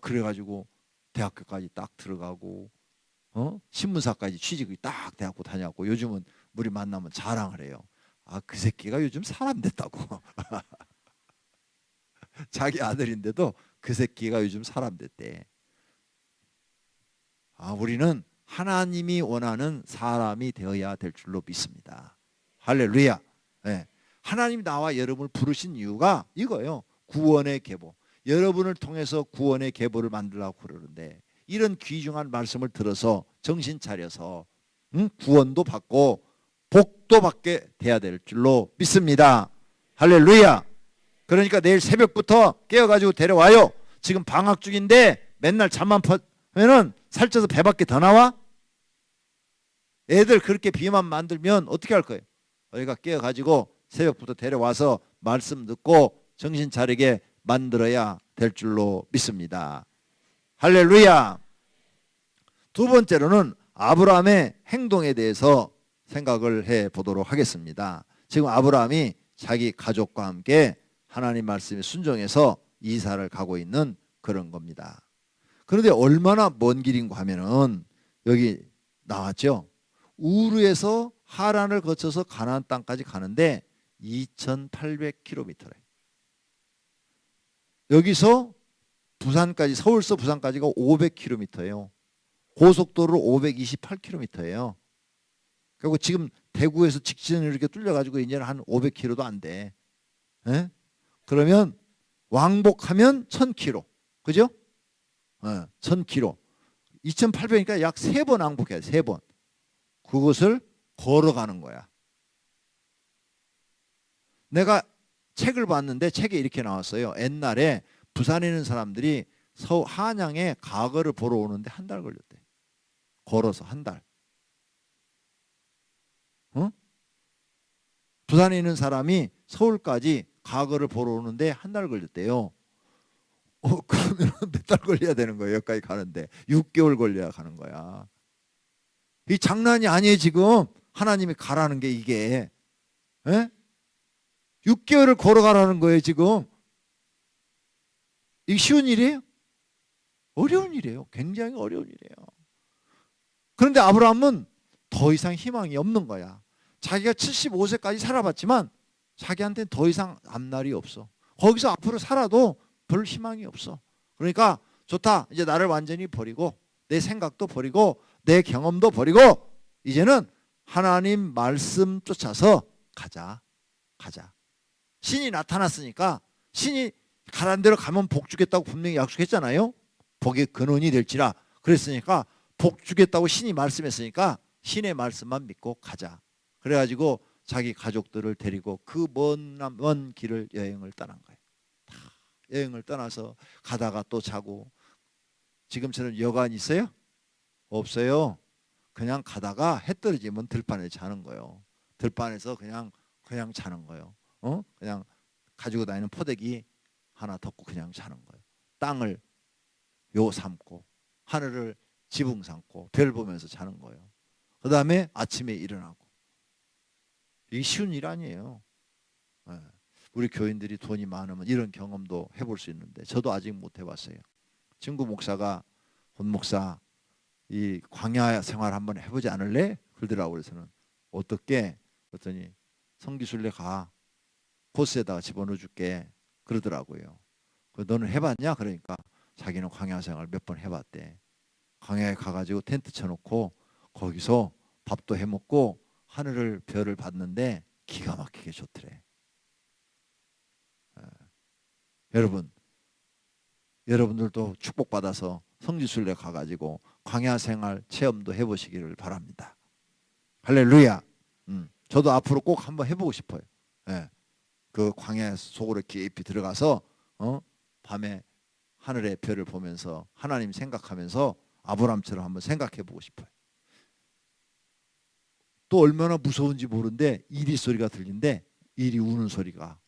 Speaker 1: 그래가지고 대학교까지 딱 들어가고 신문사까지 취직이 딱 대학교 다녀갖고 요즘은 우리 만나면 자랑을 해요. 그 새끼가 요즘 사람 됐다고. 자기 아들인데도 그 새끼가 요즘 사람 됐대. 우리는 하나님이 원하는 사람이 되어야 될 줄로 믿습니다. 할렐루야. 네. 하나님이 나와 여러분을 부르신 이유가 이거예요. 구원의 계보. 여러분을 통해서 구원의 계보를 만들려고 그러는데 이런 귀중한 말씀을 들어서 정신 차려서 구원도 받고 복도 받게 돼야 될 줄로 믿습니다. 할렐루야. 그러니까 내일 새벽부터 깨어가지고 데려와요. 지금 방학 중인데 맨날 잠만 퍼면은 살쪄서 배밖에 더 나와? 애들 그렇게 비만 만들면 어떻게 할 거예요? 우리가 깨어가지고 새벽부터 데려와서 말씀 듣고 정신 차리게 만들어야 될 줄로 믿습니다. 할렐루야. 두 번째로는 아브라함의 행동에 대해서 생각을 해 보도록 하겠습니다. 지금 아브라함이 자기 가족과 함께 하나님 말씀에 순종해서 이사를 가고 있는 그런 겁니다. 그런데 얼마나 먼 길인가 하면은 여기 나왔죠. 우르에서 하란을 거쳐서 가나안 땅까지 가는데 2,800km래. 여기서 부산까지 서울서 부산까지가 500km예요. 고속도로로 528km예요. 그리고 지금 대구에서 직진을 이렇게 뚫려가지고 이제는 한 500km도 안 돼. 에? 그러면 왕복하면 1,000km. 그죠? 1,000km. 2,800이니까 약 3번 왕복해야 돼. 3번. 그것을 걸어가는 거야. 내가 책을 봤는데 책에 이렇게 나왔어요. 옛날에 부산에 있는 사람들이 한양에 가거를 보러 오는데 한 달 걸렸대. 걸어서 한 달. 부산에 있는 사람이 서울까지 과거를 보러 오는데 한 달 걸렸대요. 그러면 몇 달 걸려야 되는 거예요. 여기까지 가는데 6개월 걸려야 가는 거야. 이 장난이 아니에요. 지금 하나님이 가라는 게 이게 6개월을 걸어가라는 거예요. 지금 이게 쉬운 일이에요? 어려운 일이에요. 굉장히 어려운 일이에요. 그런데 아브라함은 더 이상 희망이 없는 거야. 자기가 75세까지 살아봤지만 자기한테는 더 이상 앞날이 없어. 거기서 앞으로 살아도 별 희망이 없어. 그러니까 좋다. 이제 나를 완전히 버리고 내 생각도 버리고 내 경험도 버리고 이제는 하나님 말씀 쫓아서 가자. 신이 나타났으니까 신이 가라는 대로 가면 복 주겠다고 분명히 약속했잖아요. 복의 근원이 될지라 그랬으니까 복 주겠다고 신이 말씀했으니까 신의 말씀만 믿고 가자. 그래가지고 자기 가족들을 데리고 그 먼 길을 여행을 떠난 거예요. 여행을 떠나서 가다가 또 자고. 지금처럼 여관 있어요? 없어요. 그냥 가다가 해 떨어지면 들판에 자는 거예요. 들판에서 그냥 자는 거예요. 그냥 가지고 다니는 포대기 하나 덮고 그냥 자는 거예요. 땅을 요 삼고 하늘을 지붕 삼고 별 보면서 자는 거예요. 그 다음에 아침에 일어나고. 이게 쉬운 일 아니에요. 우리 교인들이 돈이 많으면 이런 경험도 해볼 수 있는데 저도 아직 못 해봤어요. 친구 목사가 권 목사 이 광야 생활 한번 해보지 않을래? 그러더라고요. 그래서는 어떻게? 그랬더니 성기순례 가. 코스에다가 집어넣어 줄게. 그러더라고요. 너는 해봤냐? 그러니까 자기는 광야 생활 몇 번 해봤대. 광야에 가가지고 텐트 쳐놓고 거기서 밥도 해먹고 하늘을 별을 봤는데 기가 막히게 좋더래. 여러분들도 축복받아서 성지순례 가가지고 광야 생활 체험도 해보시기를 바랍니다. 할렐루야. 저도 앞으로 꼭 한번 해보고 싶어요. 그 광야 속으로 깊이 들어가서 밤에 하늘의 별을 보면서 하나님 생각하면서 아브라함처럼 한번 생각해보고 싶어요. 또 얼마나 무서운지 모르는데 이리 소리가 들린대. 이리 우는 소리가.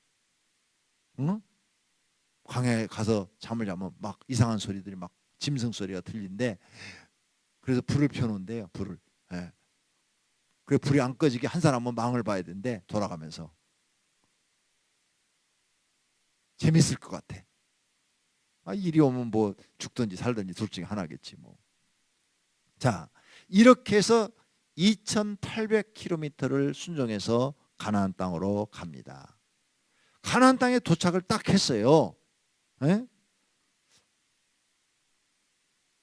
Speaker 1: 광야에 가서 잠을 자면 막 이상한 소리들이 막 짐승 소리가 들린대. 그래서 불을 펴놓은대요. 불을. 그래 불이 안 꺼지게 한 사람은 망을 봐야 된대. 돌아가면서. 재밌을 것 같아. 이리 오면 뭐 죽든지 살든지 둘 중에 하나겠지 뭐. 자, 이렇게 해서 2800km를 순정해서 가나안 땅으로 갑니다. 가나안 땅에 도착을 딱 했어요.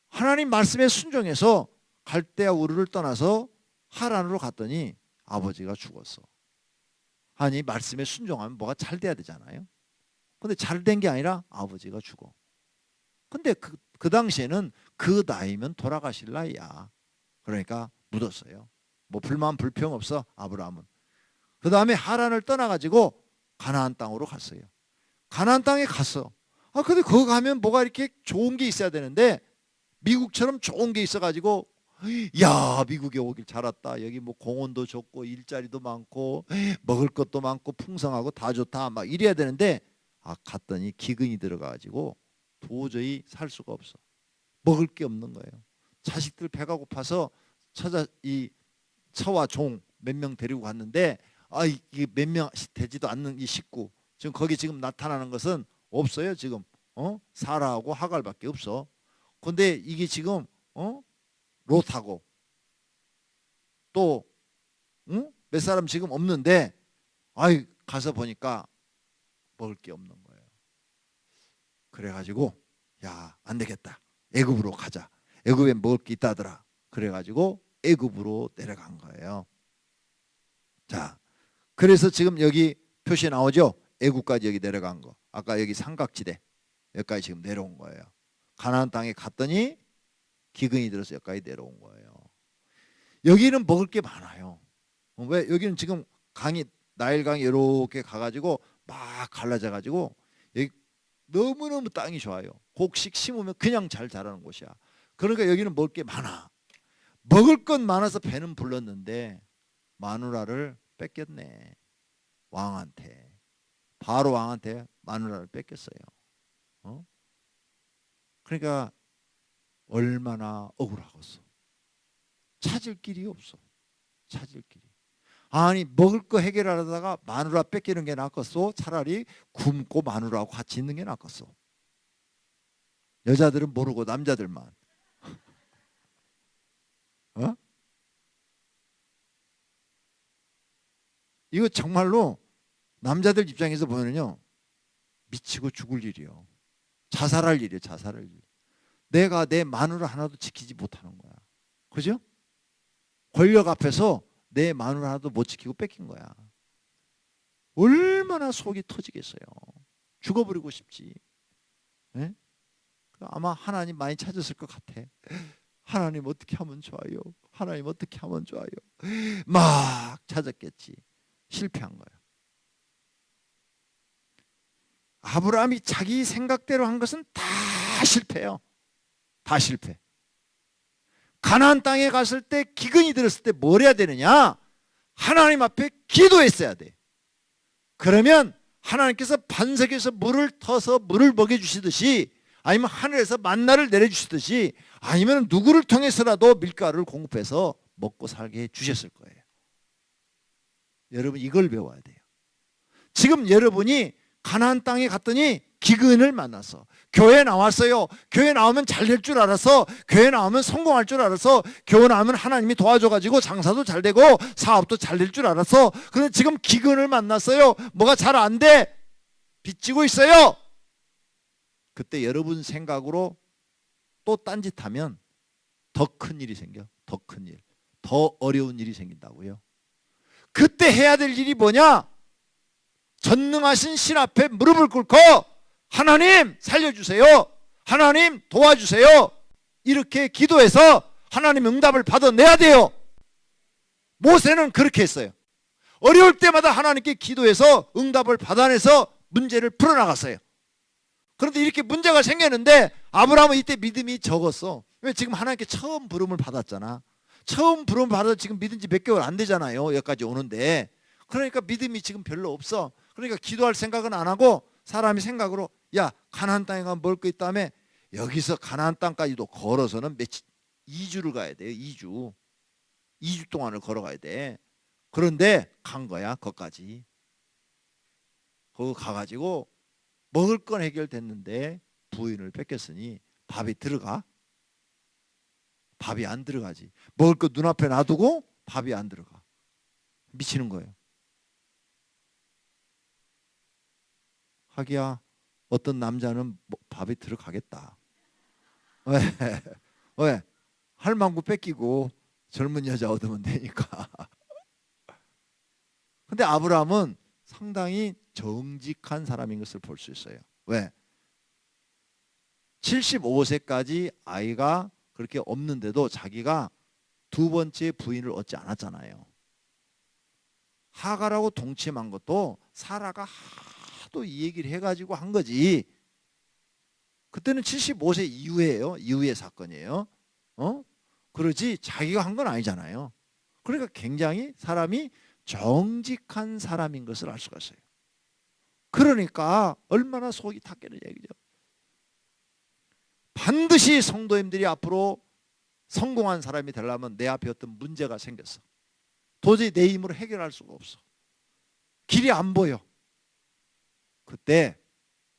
Speaker 1: 하나님 말씀에 순종해서 갈대아 우르를 떠나서 하란으로 갔더니 아버지가 죽었어. 아니 말씀에 순종하면 뭐가 잘 돼야 되잖아요. 근데 잘 된 게 아니라 아버지가 죽어. 근데 그 당시에는 그 나이면 돌아가실 나이야. 그러니까 묻었어요. 뭐 불만 불평 없어 아브라함은. 그 다음에 하란을 떠나가지고 가나안 땅으로 갔어요. 가나안 땅에 갔어. 근데 거기 가면 뭐가 이렇게 좋은 게 있어야 되는데 미국처럼 좋은 게 있어가지고 야 미국에 오길 잘 왔다. 여기 뭐 공원도 좋고 일자리도 많고 먹을 것도 많고 풍성하고 다 좋다. 막 이래야 되는데 갔더니 기근이 들어가가지고 도저히 살 수가 없어. 먹을 게 없는 거예요. 자식들 배가 고파서 처와 종 몇 명 데리고 갔는데 이게 몇 명 되지도 않는 이 식구. 지금 거기 지금 나타나는 것은 없어요. 지금 사라하고 하갈밖에 없어. 근데 이게 지금 롯하고 또 몇 사람 지금 없는데 가서 보니까 먹을 게 없는 거예요. 그래가지고 야, 안 되겠다. 애굽으로 가자. 애굽에 먹을 게 있다더라. 그래가지고 애굽으로 내려간 거예요. 자, 그래서 지금 여기 표시 나오죠. 애굽까지 여기 내려간 거. 아까 여기 삼각지대 여기까지 지금 내려온 거예요. 가나안 땅에 갔더니 기근이 들어서 여기까지 내려온 거예요. 여기는 먹을 게 많아요. 왜? 여기는 지금 강이 나일강이 이렇게 가가지고 막 갈라져가지고 여기 너무너무 땅이 좋아요. 곡식 심으면 그냥 잘 자라는 곳이야. 그러니까 여기는 먹을 게 많아. 먹을 건 많아서 배는 불렀는데 마누라를 뺏겼네. 왕한테, 바로 왕한테 마누라를 뺏겼어요. 그러니까 얼마나 억울하겠어. 찾을 길이 없어. 찾을 길이. 아니 먹을 거 해결하려다가 마누라 뺏기는 게 낫겠어? 차라리 굶고 마누라하고 같이 있는 게 낫겠어. 여자들은 모르고 남자들만. 이거 정말로 남자들 입장에서 보면요, 미치고 죽을 일이요. 자살할 일이에요. 자살할 일. 내가 내 마누라 하나도 지키지 못하는 거야. 그죠? 권력 앞에서 내 마누라 하나도 못 지키고 뺏긴 거야. 얼마나 속이 터지겠어요. 죽어버리고 싶지. 네? 아마 하나님 많이 찾았을 것 같아. 하나님 어떻게 하면 좋아요? 하나님 어떻게 하면 좋아요? 막 찾았겠지. 실패한 거야. 아브라함이 자기 생각대로 한 것은 다 실패해요. 다 실패. 가나안 땅에 갔을 때, 기근이 들었을 때 뭘 해야 되느냐? 하나님 앞에 기도했어야 돼. 그러면 하나님께서 반석에서 물을 터서 물을 먹여주시듯이, 아니면 하늘에서 만나를 내려주시듯이, 아니면 누구를 통해서라도 밀가루를 공급해서 먹고 살게 해주셨을 거예요. 여러분 이걸 배워야 돼요. 지금 여러분이 가나안 땅에 갔더니 기근을 만나서 교회 나왔어요. 교회 나오면 잘 될 줄 알아서, 교회 나오면 성공할 줄 알아서, 교회 나오면 하나님이 도와줘가지고 장사도 잘 되고 사업도 잘 될 줄 알아서, 그런데 지금 기근을 만났어요. 뭐가 잘 안 돼. 빚지고 있어요. 그때 여러분 생각으로 또 딴짓하면 더 큰 일이 생겨. 더 큰 일. 더 어려운 일이 생긴다고요. 그때 해야 될 일이 뭐냐? 전능하신 신 앞에 무릎을 꿇고 하나님 살려주세요. 하나님 도와주세요. 이렇게 기도해서 하나님 응답을 받아내야 돼요. 모세는 그렇게 했어요. 어려울 때마다 하나님께 기도해서 응답을 받아내서 문제를 풀어나갔어요. 그런데 이렇게 문제가 생겼는데 아브라함은 이때 믿음이 적었어. 왜? 지금 하나님께 처음 부름을 받았잖아. 처음 부름을 받아서 지금 믿은 지 몇 개월 안 되잖아요. 여기까지 오는데. 그러니까 믿음이 지금 별로 없어. 그러니까 기도할 생각은 안 하고 사람이 생각으로, 야 가나안 땅에 가면 먹을 거 있다며, 여기서 가나안 땅까지도 걸어서는 2주를 가야 돼요. 2주 동안을 걸어가야 돼. 그런데 간 거야. 거기까지. 거기 가가지고 먹을 건 해결됐는데 부인을 뺏겼으니 밥이 들어가? 밥이 안 들어가지. 먹을 거 눈앞에 놔두고 밥이 안 들어가. 미치는 거예요. 하기야 어떤 남자는 밥이 들어가겠다. 왜? 왜? 할망구 뺏기고 젊은 여자 얻으면 되니까. 근데 아브라함은 상당히 정직한 사람인 것을 볼 수 있어요. 왜? 75세까지 아이가 그렇게 없는데도 자기가 두 번째 부인을 얻지 않았잖아요. 하갈하고 동침한 것도 사라가 하도 이 얘기를 해가지고 한 거지. 그때는 75세 이후에요. 이후의 사건이에요. 그러지 자기가 한 건 아니잖아요. 그러니까 굉장히 사람이 정직한 사람인 것을 알 수가 있어요. 그러니까 얼마나 속이 탔겠느냐 얘기죠. 반드시 성도님들이 앞으로 성공한 사람이 되려면 내 앞에 어떤 문제가 생겼어. 도저히 내 힘으로 해결할 수가 없어. 길이 안 보여. 그때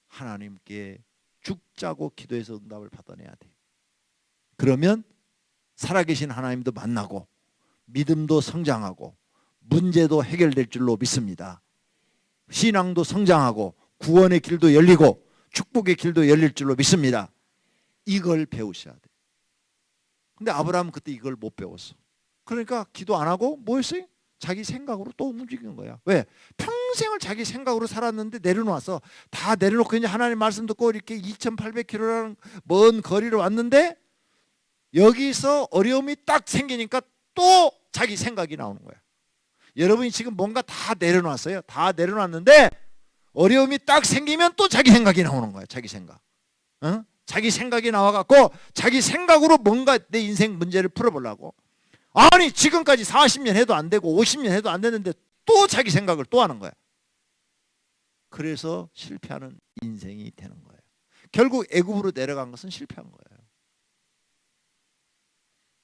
Speaker 1: 하나님께 죽자고 기도해서 응답을 받아내야 돼. 그러면 살아계신 하나님도 만나고 믿음도 성장하고 문제도 해결될 줄로 믿습니다. 신앙도 성장하고 구원의 길도 열리고 축복의 길도 열릴 줄로 믿습니다. 이걸 배우셔야 돼. 근데 아브라함은 그때 이걸 못 배웠어. 그러니까 기도 안 하고 뭐 했어요? 자기 생각으로 또 움직이는 거야. 왜? 평생을 자기 생각으로 살았는데 내려놓았어. 다 내려놓고 이제 하나님 말씀 듣고 이렇게 2800km라는 먼 거리로 왔는데 여기서 어려움이 딱 생기니까 또 자기 생각이 나오는 거야. 여러분이 지금 뭔가 다 내려놨어요. 다 내려놨는데 어려움이 딱 생기면 또 자기 생각이 나오는 거야. 자기 생각. 자기 생각이 나와갖고 자기 생각으로 뭔가 내 인생 문제를 풀어보려고. 아니 지금까지 40년 해도 안 되고 50년 해도 안 되는데 또 자기 생각을 또 하는 거야. 그래서 실패하는 인생이 되는 거예요. 결국 애굽으로 내려간 것은 실패한 거예요.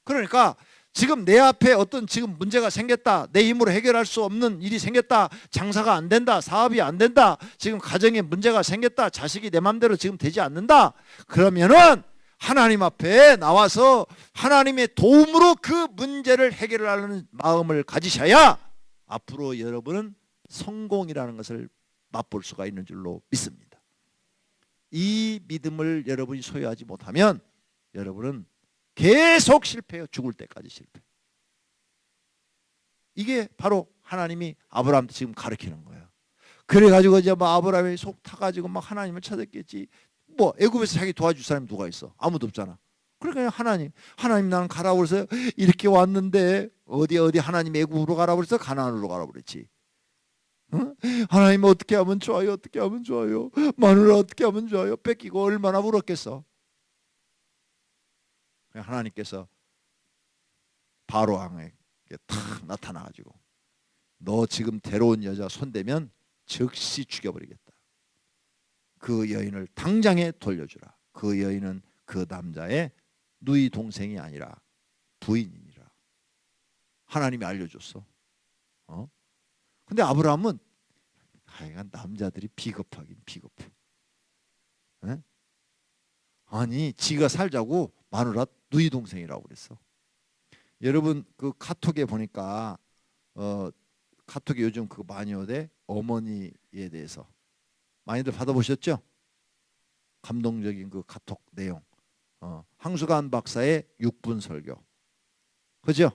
Speaker 1: 그러니까 지금 내 앞에 어떤 지금 문제가 생겼다, 내 힘으로 해결할 수 없는 일이 생겼다, 장사가 안 된다, 사업이 안 된다, 지금 가정에 문제가 생겼다, 자식이 내 맘대로 지금 되지 않는다, 그러면은 하나님 앞에 나와서 하나님의 도움으로 그 문제를 해결하려는 마음을 가지셔야 앞으로 여러분은 성공이라는 것을 맛볼 수가 있는 줄로 믿습니다. 이 믿음을 여러분이 소유하지 못하면 여러분은 계속 실패해요. 죽을 때까지 실패. 이게 바로 하나님이 아브라함한테 지금 가르치는 거예요. 그래가지고 이제 뭐 아브라함이 속 타가지고 막 하나님을 찾았겠지. 뭐 애굽에서 자기 도와줄 사람이 누가 있어? 아무도 없잖아. 그러니까 하나님 나는 가라고 그래서 이렇게 왔는데 어디 하나님 애굽으로 가라고 그래서 가나안으로 가라고 그랬지. 어? 하나님 어떻게 하면 좋아요? 어떻게 하면 좋아요? 마누라 어떻게 하면 좋아요? 뺏기고 얼마나 울었겠어. 하나님께서 바로 왕에게 탁 나타나가지고 너 지금 데려온 여자 손대면 즉시 죽여버리겠다. 그 여인을 당장에 돌려주라. 그 여인은 그 남자의 누이 동생이 아니라 부인이니라. 하나님이 알려줬어. 근데 아브라함은 하여간 남자들이 비겁하긴 비겁해. 에? 아니 지가 살자고 마누라 누이 동생이라고 그랬어. 여러분 그 카톡에 보니까 카톡에 요즘 그거 많이 오대. 어머니에 대해서 많이들 받아보셨죠? 감동적인 그 카톡 내용. 황수관 박사의 6분 설교. 그죠?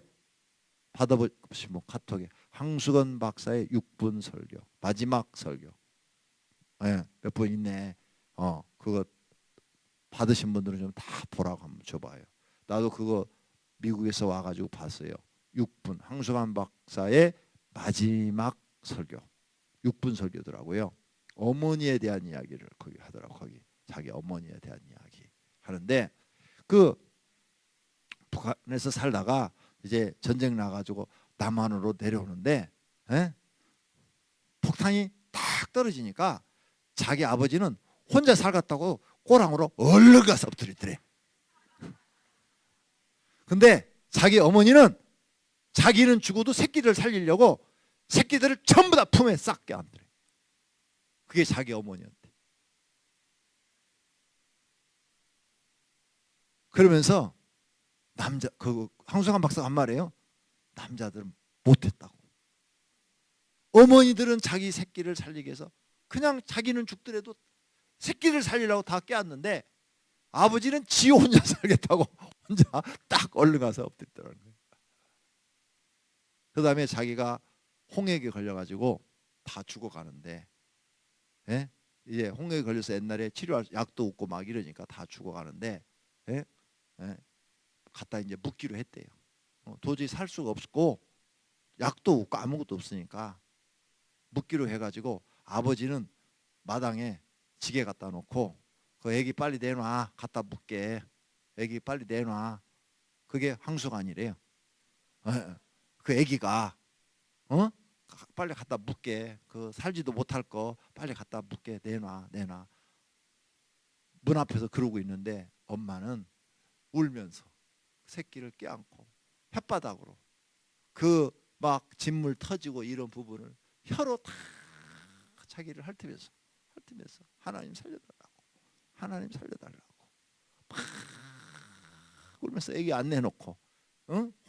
Speaker 1: 받아보시면 카톡에 황수관 박사의 6분 설교. 마지막 설교. 네, 몇 분 있네. 그거 받으신 분들은 좀 다 보라고 한번 줘봐요. 나도 그거 미국에서 와가지고 봤어요. 6분 황수관 박사의 마지막 설교. 6분 설교더라고요. 어머니에 대한 이야기를 거기 하더라고. 거기 자기 어머니에 대한 이야기 하는데 그 북한에서 살다가 이제 전쟁 나가지고 남한으로 내려오는데 폭탄이 탁 떨어지니까 자기 아버지는 혼자 살겠다고 꼬랑으로 얼른 가서 엎드리더래. 근데 자기 어머니는 자기는 죽어도 새끼를 살리려고 새끼들을 전부 다 품에 싹 껴안더래. 그게 자기 어머니였대. 그러면서 남자 그 황수관 박사가 한 말이에요. 남자들은 못했다고. 어머니들은 자기 새끼를 살리기 위해서 그냥 자기는 죽더라도 새끼를 살리려고 다 껴안는데 아버지는 지 혼자 살겠다고 혼자 딱 얼른 가서 엎드리더라는 거예요. 그 다음에 자기가 홍역에 걸려가지고 다 죽어가는데 이제 홍역에 걸려서 옛날에 치료할 약도 없고 막 이러니까 다 죽어가는데 갖다 이제 묻기로 했대요. 도저히 살 수가 없고 약도 없고 아무것도 없으니까 묻기로 해가지고 아버지는 마당에 지게 갖다 놓고 그 애기 빨리 내놔. 갖다 묻게. 애기 빨리 내놔. 그게 황수관이래요. 그 애기가 빨리 갖다 묻게. 그 살지도 못할 거 빨리 갖다 묻게. 내놔. 문 앞에서 그러고 있는데 엄마는 울면서 새끼를 껴안고 혓바닥으로 그 막 진물 터지고 이런 부분을 혀로 다 자기를 핥으면서 하나님 살려달라고. 하나님 살려달라고. 막 울면서 애기 안 내놓고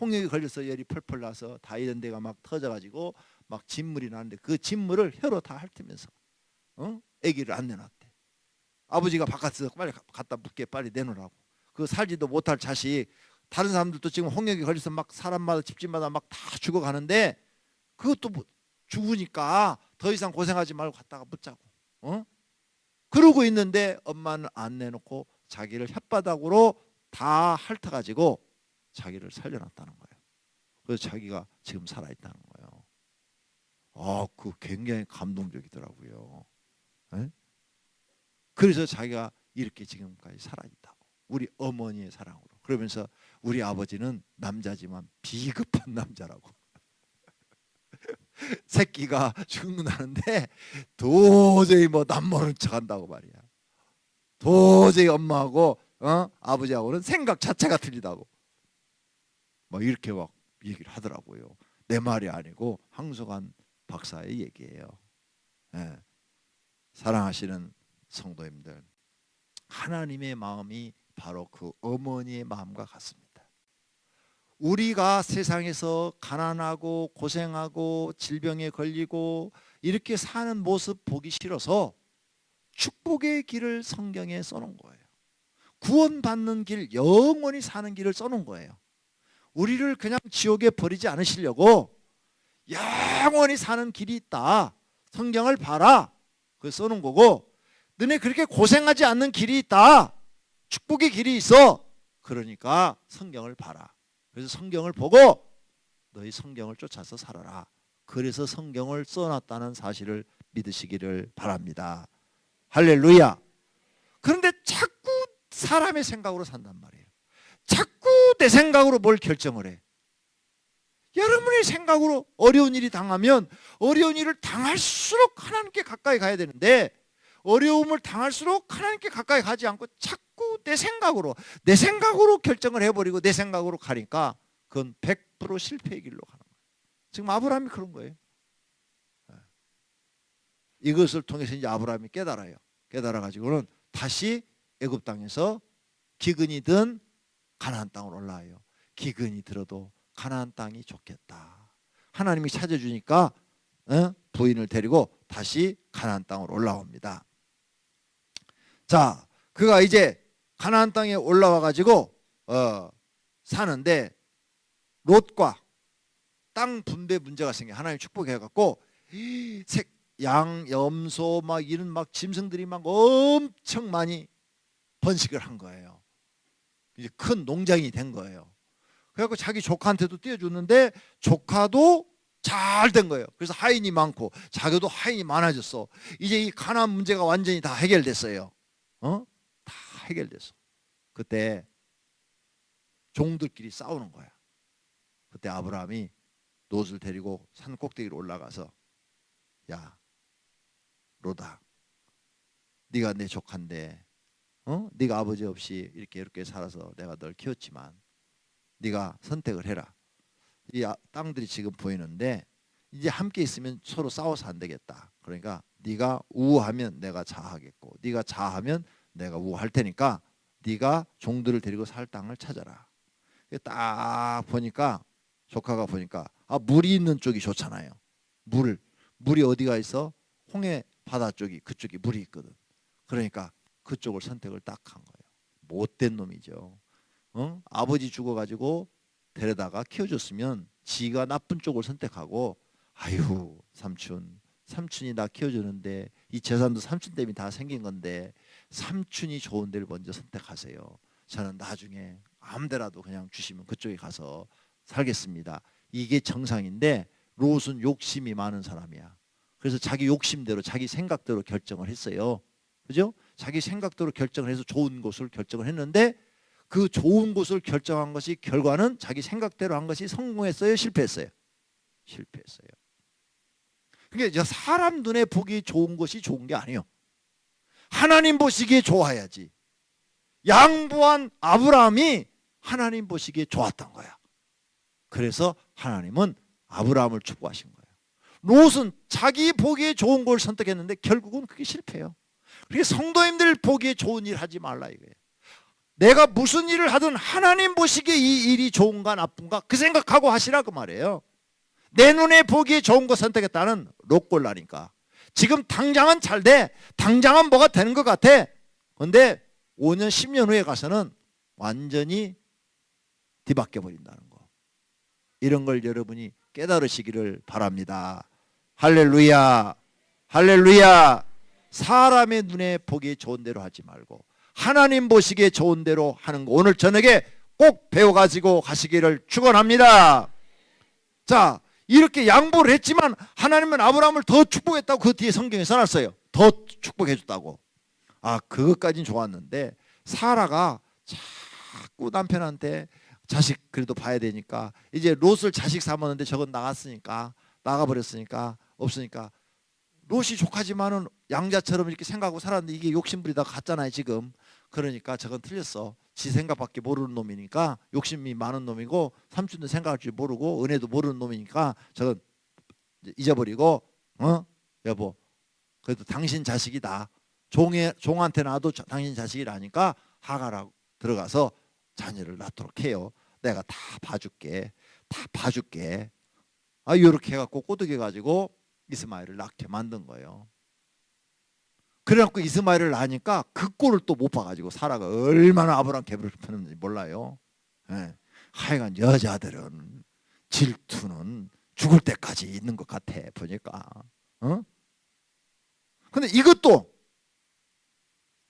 Speaker 1: 홍역이 걸려서 열이 펄펄 나서 다 이런 데가 막 터져가지고 막 진물이 나는데 그 진물을 혀로 다 핥으면서 애기를 안 내놨대. 아버지가 바깥에서 빨리 갖다 묻게 빨리 내놓으라고. 그 살지도 못할 자식 다른 사람들도 지금 홍역이 걸려서 막 사람마다 집집마다 막 다 죽어가는데 그것도 뭐 죽으니까 더 이상 고생하지 말고 갖다가 묻자고. 그러고 있는데 엄마는 안 내놓고 자기를 혓바닥으로 다 핥아가지고 자기를 살려놨다는 거예요. 그래서 자기가 지금 살아있다는 거예요. 그 굉장히 감동적이더라고요. 그래서 자기가 이렇게 지금까지 살아있다고. 우리 어머니의 사랑으로. 그러면서 우리 아버지는 남자지만 비겁한 남자라고. 새끼가 죽는다는데 도저히 뭐 남모른 척한다고 말이야. 도저히 엄마하고 아버지하고는 생각 자체가 틀리다고. 뭐 이렇게 막 얘기를 하더라고요. 내 말이 아니고 황석환 박사의 얘기예요. 예. 사랑하시는 성도님들, 하나님의 마음이 바로 그 어머니의 마음과 같습니다. 우리가 세상에서 가난하고 고생하고 질병에 걸리고 이렇게 사는 모습 보기 싫어서 축복의 길을 성경에 써놓은 거예요. 구원받는 길, 영원히 사는 길을 써놓은 거예요. 우리를 그냥 지옥에 버리지 않으시려고 영원히 사는 길이 있다. 성경을 봐라. 그걸 써놓은 거고, 너네 그렇게 고생하지 않는 길이 있다. 축복의 길이 있어. 그러니까 성경을 봐라. 그래서 성경을 보고 너희 성경을 쫓아서 살아라. 그래서 성경을 써놨다는 사실을 믿으시기를 바랍니다. 할렐루야. 그런데 자꾸 사람의 생각으로 산단 말이에요. 자꾸 내 생각으로 뭘 결정을 해. 여러분의 생각으로 어려운 일이 당하면 어려운 일을 당할수록 하나님께 가까이 가야 되는데, 어려움을 당할수록 하나님께 가까이 가지 않고 자꾸 내 생각으로 결정을 해버리고 내 생각으로 가니까 그건 100% 실패의 길로 가는 거예요. 지금 아브라함이 그런 거예요. 이것을 통해서 이제 아브라함이 깨달아가지고는 다시 애굽 땅에서 기근이든 가나안 땅으로 올라와요. 기근이 들어도 가나안 땅이 좋겠다. 하나님이 찾아주니까 부인을 데리고 다시 가나안 땅으로 올라옵니다. 자, 그가 이제 가나안 땅에 올라와 가지고 사는데 롯과 땅 분배 문제가 생겨. 하나님 축복해 갖고 양, 염소 막 이런 막 짐승들이 막 엄청 많이 번식을 한 거예요. 이제 큰 농장이 된 거예요. 그래갖고 자기 조카한테도 띄워줬는데 조카도 잘 된 거예요. 그래서 하인이 많고 자기도 하인이 많아졌어. 이제 이 가나안 문제가 완전히 다 해결됐어요. 다 해결됐어. 그때 종들끼리 싸우는 거야. 그때 아브라함이 롯을 데리고 산 꼭대기로 올라가서, 야 롯아, 네가 내 조카인데 네가 아버지 없이 이렇게 살아서 내가 널 키웠지만 네가 선택을 해라. 이 땅들이 지금 보이는데 이제 함께 있으면 서로 싸워서 안 되겠다. 그러니까 네가 우하면 내가 자하겠고 네가 자하면 내가 우할 테니까 네가 종들을 데리고 살 땅을 찾아라. 딱 보니까 조카가 보니까 물이 있는 쪽이 좋잖아요. 물이 어디가 있어? 홍해 바다 쪽이, 그쪽이 물이 있거든. 그러니까 그쪽을 선택을 딱 한 거예요. 못된 놈이죠. 아버지 죽어가지고 데려다가 키워줬으면 지가 나쁜 쪽을 선택하고, 아유 삼촌이 나 키워주는데 이 재산도 삼촌 때문에 다 생긴 건데 삼촌이 좋은 데를 먼저 선택하세요. 저는 나중에 아무데라도 그냥 주시면 그쪽에 가서 살겠습니다. 이게 정상인데 롯은 욕심이 많은 사람이야. 그래서 자기 욕심대로 자기 생각대로 결정을 했어요. 그죠? 자기 생각대로 결정을 해서 좋은 곳을 결정을 했는데 그 좋은 곳을 결정한 것이 결과는 자기 생각대로 한 것이 성공했어요? 실패했어요? 실패했어요. 그러니까 사람 눈에 보기 좋은 것이 좋은 게 아니에요. 하나님 보시기에 좋아야지. 양보한 아브라함이 하나님 보시기에 좋았던 거야. 그래서 하나님은 아브라함을 축복하신 거예요. 롯은 자기 보기에 좋은 걸 선택했는데 결국은 그게 실패해요. 그래서 성도님들 보기에 좋은 일 하지 말라 이거예요. 내가 무슨 일을 하든 하나님 보시기에 이 일이 좋은가 나쁜가 그 생각하고 하시라 그 말이에요. 내 눈에 보기에 좋은 거 선택했다는 롯골라니까. 지금 당장은 잘 돼. 당장은 뭐가 되는 것 같아. 그런데 5년 10년 후에 가서는 완전히 뒤바뀌어 버린다는 거. 이런 걸 여러분이 깨달으시기를 바랍니다. 할렐루야. 할렐루야. 사람의 눈에 보기에 좋은 대로 하지 말고 하나님 보시기에 좋은 대로 하는 거 오늘 저녁에 꼭 배워가지고 가시기를 축원합니다. 자, 이렇게 양보를 했지만 하나님은 아브라함을 더 축복했다고 그 뒤에 성경에 써놨어요. 더 축복해 줬다고. 그것까지는 좋았는데 사라가 자꾸 남편한테 자식 그래도 봐야 되니까 이제 롯을 자식 삼았는데 저건 나갔으니까 나가버렸으니까 없으니까 롯이 조카지만은 양자처럼 이렇게 생각하고 살았는데 이게 욕심부리다가 갔잖아요 지금. 그러니까 저건 틀렸어. 지 생각밖에 모르는 놈이니까 욕심이 많은 놈이고 삼촌도 생각할 줄 모르고 은혜도 모르는 놈이니까 저건 잊어버리고 여보 그래도 당신 자식이다. 종한테 놔도 당신 자식이라니까 하가라고 들어가서 자녀를 낳도록 해요. 내가 다 봐줄게. 다 봐줄게. 이렇게 해갖고 꼬드겨 가지고 이스마엘을 낳게 만든 거예요. 그래갖고 이스마엘을 낳으니까 그 꼴을 또 못 봐가지고 사라가 얼마나 아브라함 괴롭혔는지 몰라요. 예. 하여간 여자들은 질투는 죽을 때까지 있는 것 같아 보니까. 근데 이것도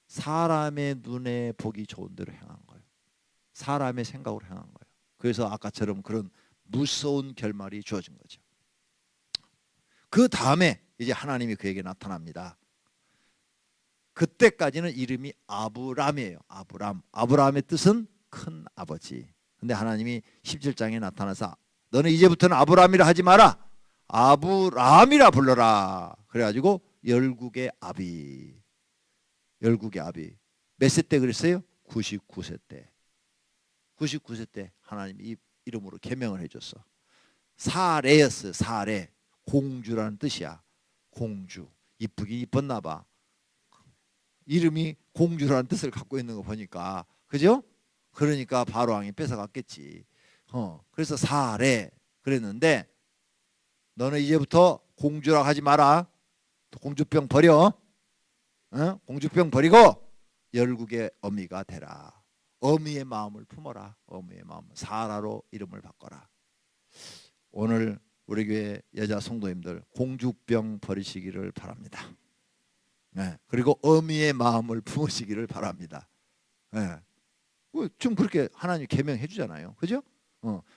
Speaker 1: 사람의 눈에 보기 좋은 대로 행한 거예요. 사람의 생각으로 행한 거예요. 그래서 아까처럼 그런 무서운 결말이 주어진 거죠. 그 다음에 이제 하나님이 그에게 나타납니다. 그때까지는 이름이 아브람이에요. 아브람의 뜻은 큰 아버지. 근데 하나님이 17장에 나타나서 너는 이제부터는 아브람이라 하지 마라. 아브람이라 불러라. 그래가지고 열국의 아비. 열국의 아비. 몇 세 때 그랬어요? 99세 때. 99세 때 하나님이 이 이름으로 계명을 해줬어. 사레였어요. 사레. 공주라는 뜻이야. 공주. 이쁘긴 이뻤나 봐. 이름이 공주라는 뜻을 갖고 있는 거 보니까 그죠? 그러니까 바로왕이 뺏어갔겠지. 그래서 사레 그랬는데 너는 이제부터 공주라고 하지 마라. 공주병 버려. 공주병 버리고 열국의 어미가 되라. 어미의 마음을 품어라. 어미의 마음. 사라로 이름을 바꿔라. 오늘 우리 교회 여자 성도님들 공주병 버리시기를 바랍니다. 네. 그리고 어미의 마음을 품으시기를 바랍니다. 네. 좀 그렇게 하나님 계명해 주잖아요. 그죠?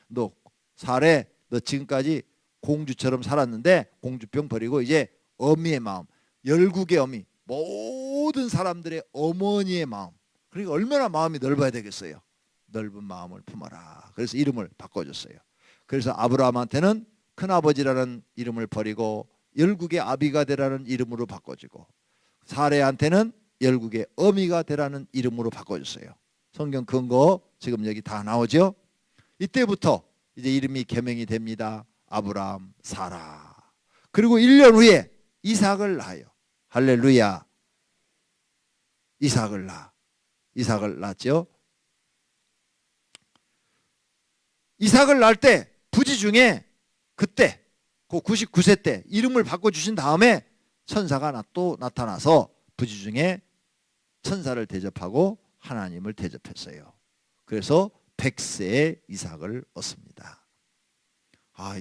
Speaker 1: 너 사례 너 지금까지 공주처럼 살았는데 공주병 버리고 이제 어미의 마음, 열국의 어미, 모든 사람들의 어머니의 마음. 그러니까 얼마나 마음이 넓어야 되겠어요. 넓은 마음을 품어라. 그래서 이름을 바꿔줬어요. 그래서 아브라함한테는 큰아버지라는 이름을 버리고 열국의 아비가 되라는 이름으로 바꿔주고 사레한테는 열국의 어미가 되라는 이름으로 바꿔줬어요. 성경 근거 지금 여기 다 나오죠. 이때부터 이제 이름이 계명이 됩니다. 아브라함, 사라. 그리고 1년 후에 이삭을 낳아요. 할렐루야. 이삭을 낳았죠. 이삭을 낳을 때 부지 중에 그때 그 99세 때 이름을 바꿔주신 다음에 천사가 또 나타나서 부지 중에 천사를 대접하고 하나님을 대접했어요. 그래서 100세의 이삭을 얻습니다.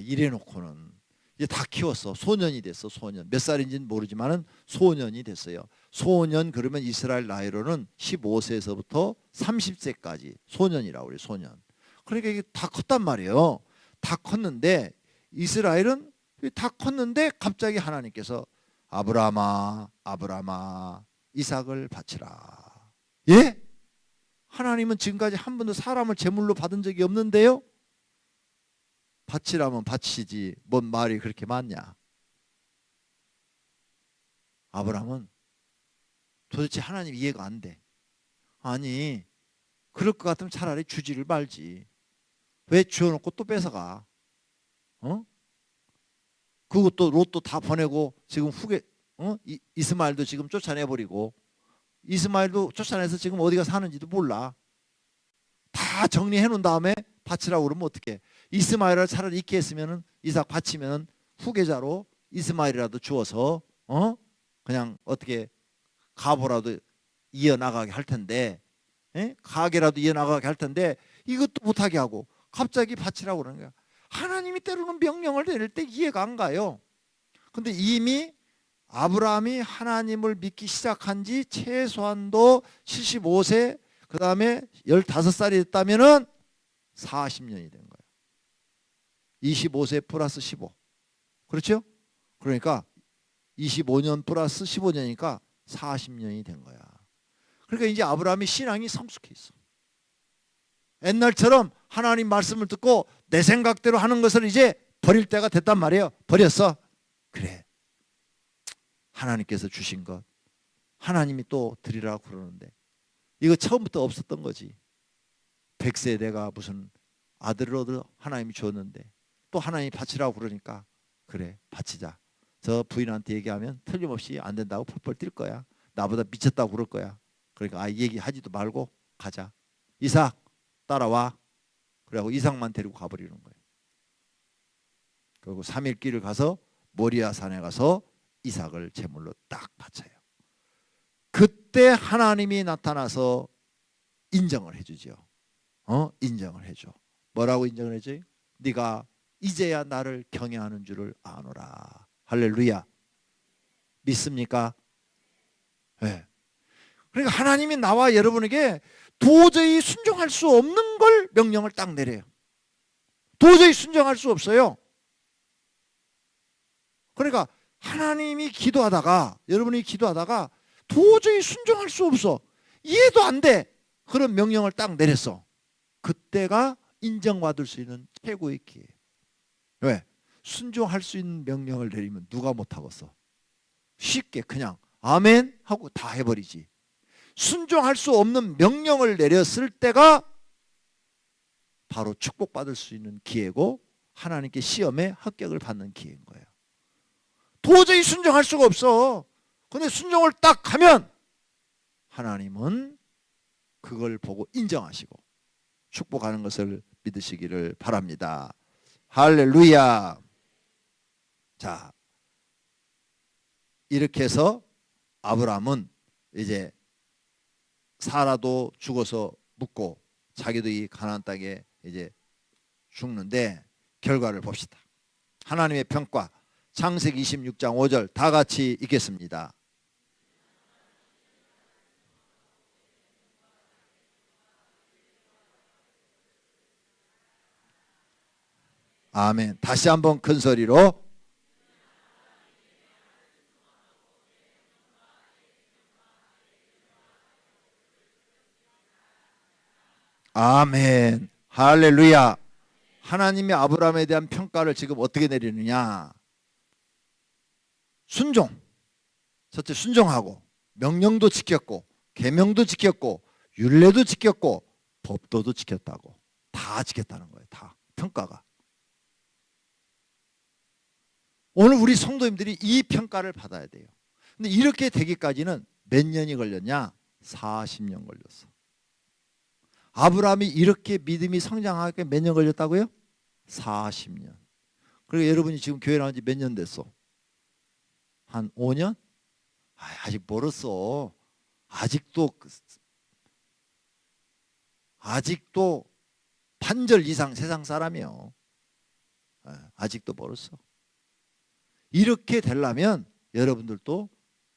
Speaker 1: 이래놓고는 이제 다 키웠어. 소년이 됐어. 소년. 몇 살인지는 모르지만 소년이 됐어요. 소년 그러면 이스라엘 나이로는 15세에서부터 30세까지 소년이라고 그래요. 소년. 그러니까 이게 다 컸단 말이에요. 다 컸는데 이스라엘은 다 컸는데 갑자기 하나님께서 아브라함아 이삭을 바치라. 예? 하나님은 지금까지 한 번도 사람을 제물로 받은 적이 없는데요. 바치라면 바치지 뭔 말이 그렇게 많냐. 아브라함은 도대체 하나님 이해가 안 돼. 아니 그럴 것 같으면 차라리 주지를 말지. 왜 주워놓고 또 뺏어가? 그것도 롯도 다 보내고 지금 후계 이스마엘도 지금 쫓아내버리고 이스마엘도 쫓아내서 지금 어디가 사는지도 몰라. 다 정리해 놓은 다음에 바치라고 그러면 어떡해. 이스마엘을 차라리 있게 했으면 이삭 바치면 후계자로 이스마엘이라도 주어서 그냥 어떻게 가보라도 이어나가게 할 텐데 가게라도 이어나가게 할 텐데 이것도 못하게 하고 갑자기 바치라고 그러는 거야. 하나님이 때로는 명령을 내릴 때 이해가 안 가요. 근데 이미 아브라함이 하나님을 믿기 시작한 지 최소한도 75세 그 다음에 15살이 됐다면은 40년이 된 거예요. 25세 플러스 15. 그렇죠? 그러니까 25년 플러스 15년이니까 40년이 된 거야. 그러니까 이제 아브라함이 신앙이 성숙해 있어. 옛날처럼 하나님 말씀을 듣고 내 생각대로 하는 것을 이제 버릴 때가 됐단 말이에요. 버렸어. 그래. 하나님께서 주신 것 하나님이 또 드리라고 그러는데 이거 처음부터 없었던 거지. 100세 내가 무슨 아들을 얻어 하나님이 줬는데 또 하나님이 바치라고 그러니까 그래 바치자. 저 부인한테 얘기하면 틀림없이 안 된다고 펄펄 뛸 거야. 나보다 미쳤다고 그럴 거야. 그러니까 얘기하지도 말고 가자. 이삭 따라와. 그래갖고 이삭만 데리고 가버리는 거예요. 그리고 3일 길을 가서 모리아 산에 가서 이삭을 제물로 딱 바쳐요. 그때 하나님이 나타나서 인정을 해주죠. 인정을 해줘. 뭐라고 인정을 해줘요? 네가 이제야 나를 경외하는 줄을 아노라. 할렐루야. 믿습니까? 네. 그러니까 하나님이 나와 여러분에게 도저히 순종할 수 없는 걸 명령을 딱 내려요. 도저히 순종할 수 없어요. 그러니까 하나님이 기도하다가 여러분이 기도하다가 도저히 순종할 수 없어. 이해도 안 돼. 그런 명령을 딱 내렸어. 그때가 인정받을 수 있는 최고의 기회예요. 왜? 순종할 수 있는 명령을 내리면 누가 못하겠어? 쉽게 그냥 아멘 하고 다 해버리지. 순종할 수 없는 명령을 내렸을 때가 바로 축복받을 수 있는 기회고 하나님께 시험에 합격을 받는 기회인 거예요. 도저히 순종할 수가 없어. 근데 순종을 딱 하면 하나님은 그걸 보고 인정하시고 축복하는 것을 믿으시기를 바랍니다. 할렐루야. 자, 이렇게 해서 아브라함은 이제 사라도 죽어서 묻고 자기도 이 가나안 땅에 이제 죽는데 결과를 봅시다. 하나님의 평가 창세기 26장 5절 다 같이 읽겠습니다. 아멘. 다시 한번 큰 소리로 아멘. 할렐루야. 하나님이 아브라함에 대한 평가를 지금 어떻게 내리느냐? 순종. 첫째 순종하고 명령도 지켰고 계명도 지켰고 율례도 지켰고 법도도 지켰다고. 다 지켰다는 거예요. 다 평가가. 오늘 우리 성도님들이 이 평가를 받아야 돼요. 근데 이렇게 되기까지는 몇 년이 걸렸냐? 40년 걸렸어. 아브라함이 이렇게 믿음이 성장하게 몇 년 걸렸다고요? 40년. 그리고 여러분이 지금 교회 나온 지 몇 년 됐어? 한 5년? 아직 멀었어. 아직도 반절 이상 세상 사람이요. 아직도 멀었어. 이렇게 되려면 여러분들도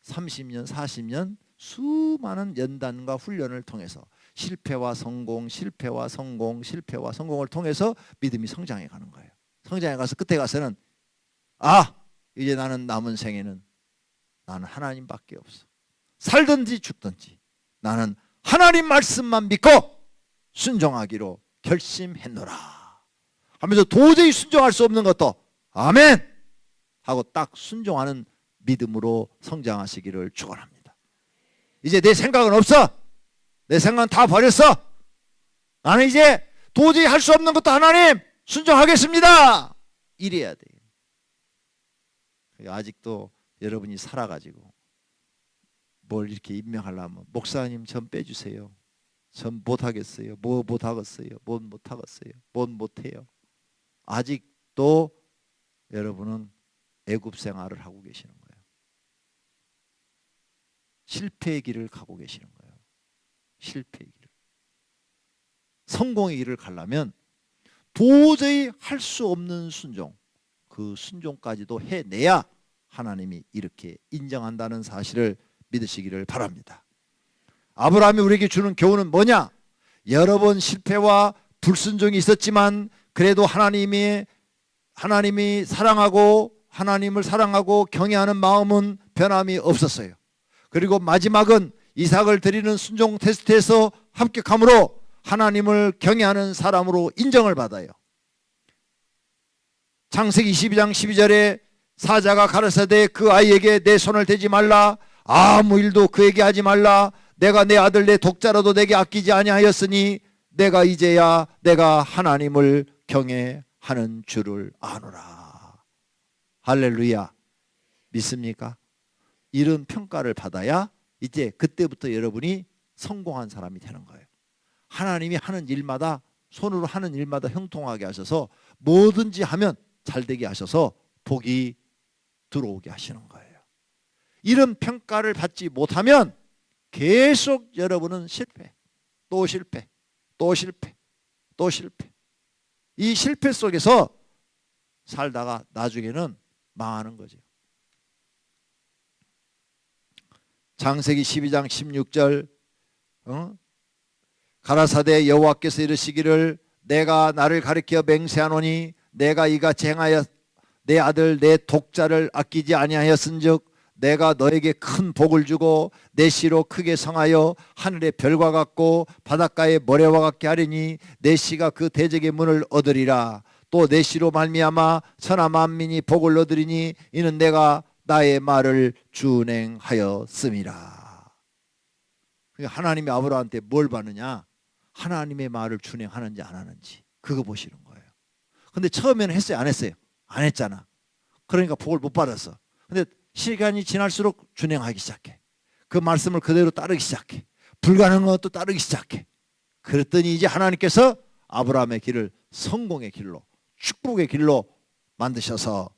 Speaker 1: 30년, 40년 수많은 연단과 훈련을 통해서 실패와 성공, 실패와 성공, 실패와 성공을 통해서 믿음이 성장해 가는 거예요. 성장해 가서 끝에 가서는 이제 나는 남은 생에는 나는 하나님밖에 없어. 살든지 죽든지 나는 하나님 말씀만 믿고 순종하기로 결심했노라 하면서 도저히 순종할 수 없는 것도 아멘 하고 딱 순종하는 믿음으로 성장하시기를 축원합니다. 이제 내 생각은 없어. 내 생각은 다 버렸어. 나는 이제 도저히 할 수 없는 것도 하나님 순종하겠습니다. 이래야 돼요. 아직도 여러분이 살아가지고 뭘 이렇게 임명하려면 목사님 전 빼주세요. 전 못하겠어요. 뭐 못하겠어요. 뭔 못하겠어요. 뭔 못해요. 아직도 여러분은 애굽 생활을 하고 계시는 거예요. 실패의 길을 가고 계시는 거예요. 실패의 길을. 성공의 길을 가려면 도저히 할 수 없는 순종, 그 순종까지도 해내야 하나님이 이렇게 인정한다는 사실을 믿으시기를 바랍니다. 아브라함이 우리에게 주는 교훈은 뭐냐? 여러 번 실패와 불순종이 있었지만 그래도 하나님이 사랑하고 하나님을 사랑하고 경외하는 마음은 변함이 없었어요. 그리고 마지막은 이삭을 드리는 순종 테스트에서 합격함으로 하나님을 경외하는 사람으로 인정을 받아요. 창세기 22장 12절에 사자가 가라사대 그 아이에게 내 손을 대지 말라, 아무 일도 그에게 하지 말라, 내가 내 아들 내 독자라도 내게 아끼지 아니하였으니 내가 이제야 내가 하나님을 경외하는 줄을 아노라. 할렐루야. 믿습니까? 이런 평가를 받아야 이제 그때부터 여러분이 성공한 사람이 되는 거예요. 하나님이 하는 일마다, 손으로 하는 일마다 형통하게 하셔서 뭐든지 하면 잘되게 하셔서 복이 들어오게 하시는 거예요. 이런 평가를 받지 못하면 계속 여러분은 실패, 또 실패, 또 실패, 또 실패. 이 실패 속에서 살다가 나중에는 망하는 거죠. 창세기 12장 16절 가라사대 여호와께서 이르시기를 내가 나를 가리켜 맹세하노니 내가 이같이 행하여 내 아들 내 독자를 아끼지 아니하였은즉 내가 너에게 큰 복을 주고 내 씨로 크게 성하여 하늘의 별과 같고 바닷가의 모래와 같게 하리니 내 씨가 그 대적의 문을 얻으리라. 또 내 씨로 말미암아 천하 만민이 복을 얻으리니 이는 내가 나의 말을 준행하였음이라. 하나님이 아브라함한테 뭘 받느냐? 하나님의 말을 준행하는지 안 하는지 그거 보시는 거예요. 근데 처음에는 했어요? 안 했어요? 안 했잖아. 그러니까 복을 못 받았어. 근데 시간이 지날수록 준행하기 시작해. 그 말씀을 그대로 따르기 시작해. 불가능한 것도 따르기 시작해. 그랬더니 이제 하나님께서 아브라함의 길을 성공의 길로, 축복의 길로 만드셔서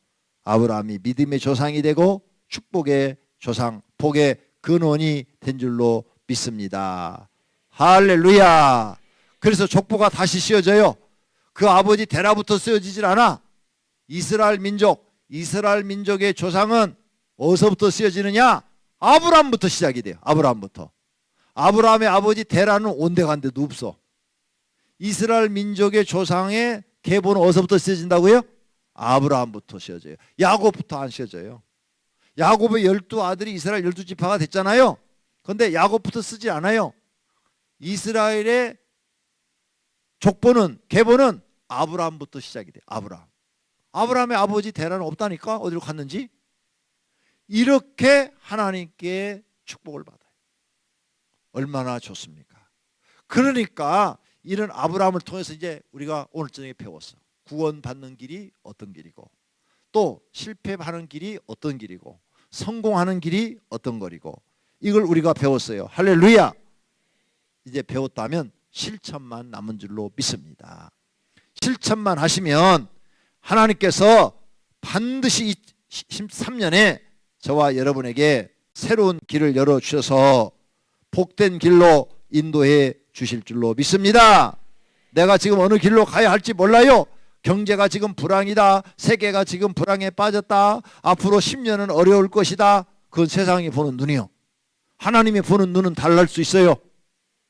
Speaker 1: 아브라함이 믿음의 조상이 되고 축복의 조상, 복의 근원이 된 줄로 믿습니다. 할렐루야. 그래서 족보가 다시 씌워져요. 그 아버지 데라부터 쓰여지질 않아. 이스라엘 민족의 조상은 어디서부터 쓰여지느냐? 아브라함부터 시작이 돼요. 아브라함부터. 아브라함의 아버지 데라는 온데간데도 없어. 이스라엘 민족의 조상의 계보는 어디서부터 쓰여진다고요? 아브라함부터 씌워져요. 야곱부터 안 씌워져요. 야곱의 12아들이 이스라엘 12지파가 됐잖아요. 그런데 야곱부터 쓰지 않아요. 이스라엘의 족보는, 계보는 아브라함부터 시작이 돼요. 아브라함의 아버지 데라는 없다니까. 어디로 갔는지. 이렇게 하나님께 축복을 받아요. 얼마나 좋습니까? 그러니까 이런 아브라함을 통해서 이제 우리가 오늘 저녁에 배웠어. 구원받는 길이 어떤 길이고, 또 실패하는 길이 어떤 길이고, 성공하는 길이 어떤 거리고, 이걸 우리가 배웠어요. 할렐루야. 이제 배웠다면 실천만 남은 줄로 믿습니다. 실천만 하시면 하나님께서 반드시 13년에 저와 여러분에게 새로운 길을 열어주셔서 복된 길로 인도해 주실 줄로 믿습니다. 내가 지금 어느 길로 가야 할지 몰라요. 경제가 지금 불황이다. 세계가 지금 불황에 빠졌다. 앞으로 10년은 어려울 것이다. 그건 세상이 보는 눈이요. 하나님이 보는 눈은 달라질 수 있어요.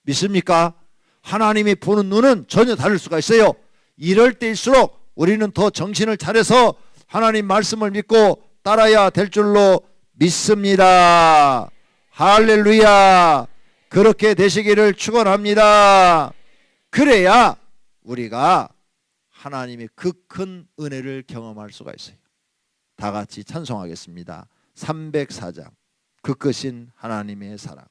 Speaker 1: 믿습니까? 하나님이 보는 눈은 전혀 다를 수가 있어요. 이럴 때일수록 우리는 더 정신을 차려서 하나님 말씀을 믿고 따라야 될 줄로 믿습니다. 할렐루야. 그렇게 되시기를 축원합니다. 그래야 우리가 하나님의 그 큰 은혜를 경험할 수가 있어요. 다 같이 찬송하겠습니다. 304장 그 크신 하나님의 사랑.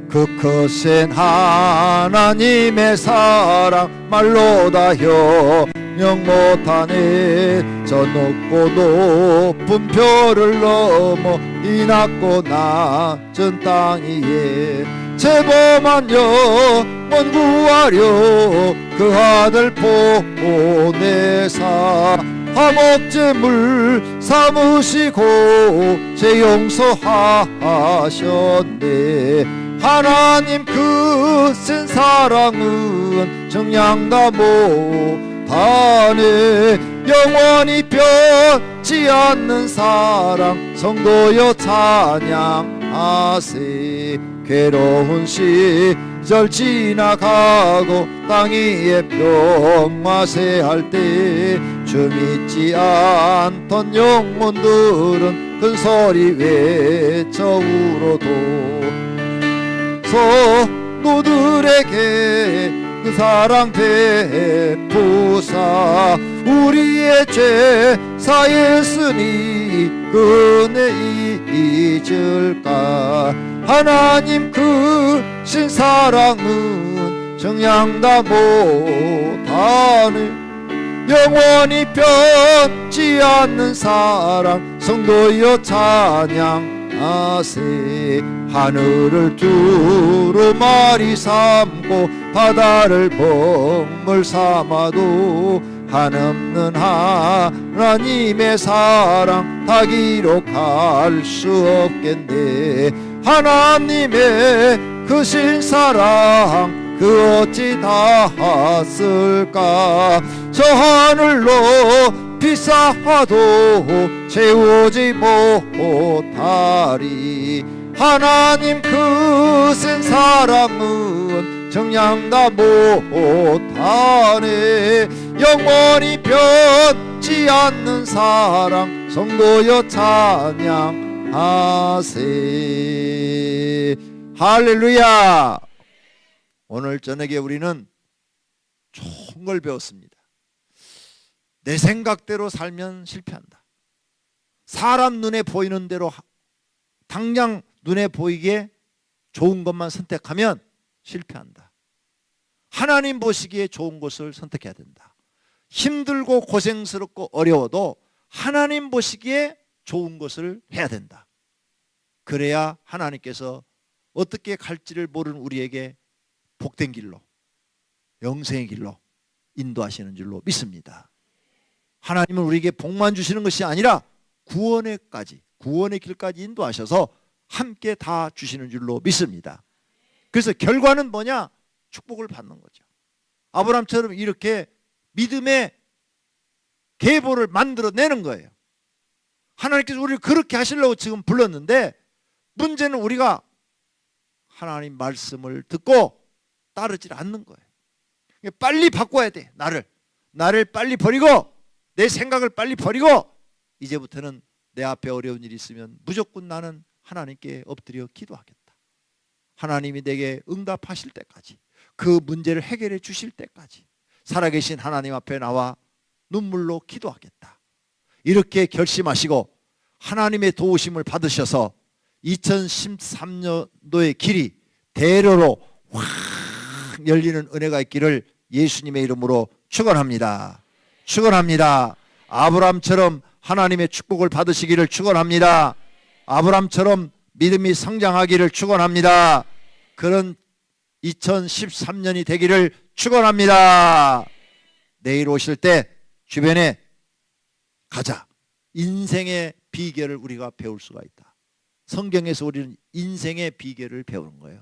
Speaker 1: 그 크신 하나님의 사랑 말로 다 형용 못하네. 저 높고 높은 별을 넘어 이 낮고 낮은 땅 위에 죄범한 영혼 구하려 그 아들 보내사 화목제물 삼으시고 죄 용서하셨네. 하나님 크신 사랑은 정량 다 못하네. 영원히 변치 않는 사랑 성도여 찬양하세. 괴로운 시절 지나가고 땅 위에 병마세할 때 주 믿지 않던 영혼들은 큰 소리 외쳐 울어도 성도들에게 그 사랑 베푸사 우리의 죄 사했으니 그 은혜 잊을까. 하나님 그 신사랑은 정량다 못하네. 영원히 변치 않는 사랑 성도여 찬양하세. 하늘을 두루마리 삼고 바다를 먹물 삼아도 한없는 하나님의 사랑 다 기록할 수 없겠네. 하나님의 그 신사랑 그 어찌 닿았을까. 저 하늘로 비싸도 채우지 못하리. 하나님 그 센 사랑은 정량다 못하네. 영원히 변치 않는 사랑 성도여 찬양하세. 할렐루야. 오늘 저녁에 우리는 좋은 걸 배웠습니다. 내 생각대로 살면 실패한다. 사람 눈에 보이는 대로 당장 눈에 보이게 좋은 것만 선택하면 실패한다. 하나님 보시기에 좋은 것을 선택해야 된다. 힘들고 고생스럽고 어려워도 하나님 보시기에 좋은 것을 해야 된다. 그래야 하나님께서 어떻게 갈지를 모르는 우리에게 복된 길로, 영생의 길로 인도하시는 줄로 믿습니다. 하나님은 우리에게 복만 주시는 것이 아니라 구원의 길까지 인도하셔서 함께 다 주시는 줄로 믿습니다. 그래서 결과는 뭐냐? 축복을 받는 거죠. 아브라함처럼 이렇게 믿음의 계보를 만들어내는 거예요. 하나님께서 우리를 그렇게 하시려고 지금 불렀는데, 문제는 우리가 하나님 말씀을 듣고 따르지 않는 거예요. 빨리 바꿔야 돼. 나를 빨리 버리고, 내 생각을 빨리 버리고, 이제부터는 내 앞에 어려운 일이 있으면 무조건 나는 하나님께 엎드려 기도하겠다. 하나님이 내게 응답하실 때까지, 그 문제를 해결해 주실 때까지 살아계신 하나님 앞에 나와 눈물로 기도하겠다. 이렇게 결심하시고 하나님의 도우심을 받으셔서 2013년도의 길이 대로로 확 열리는 은혜가 있기를 예수님의 이름으로 축원합니다. 축원합니다. 아브라함처럼 하나님의 축복을 받으시기를 축원합니다. 아브라함처럼 믿음이 성장하기를 축원합니다. 그런 2013년이 되기를 축원합니다. 내일 오실 때 주변에 가자. 인생의 비결을 우리가 배울 수가 있다. 성경에서 우리는 인생의 비결을 배우는 거예요.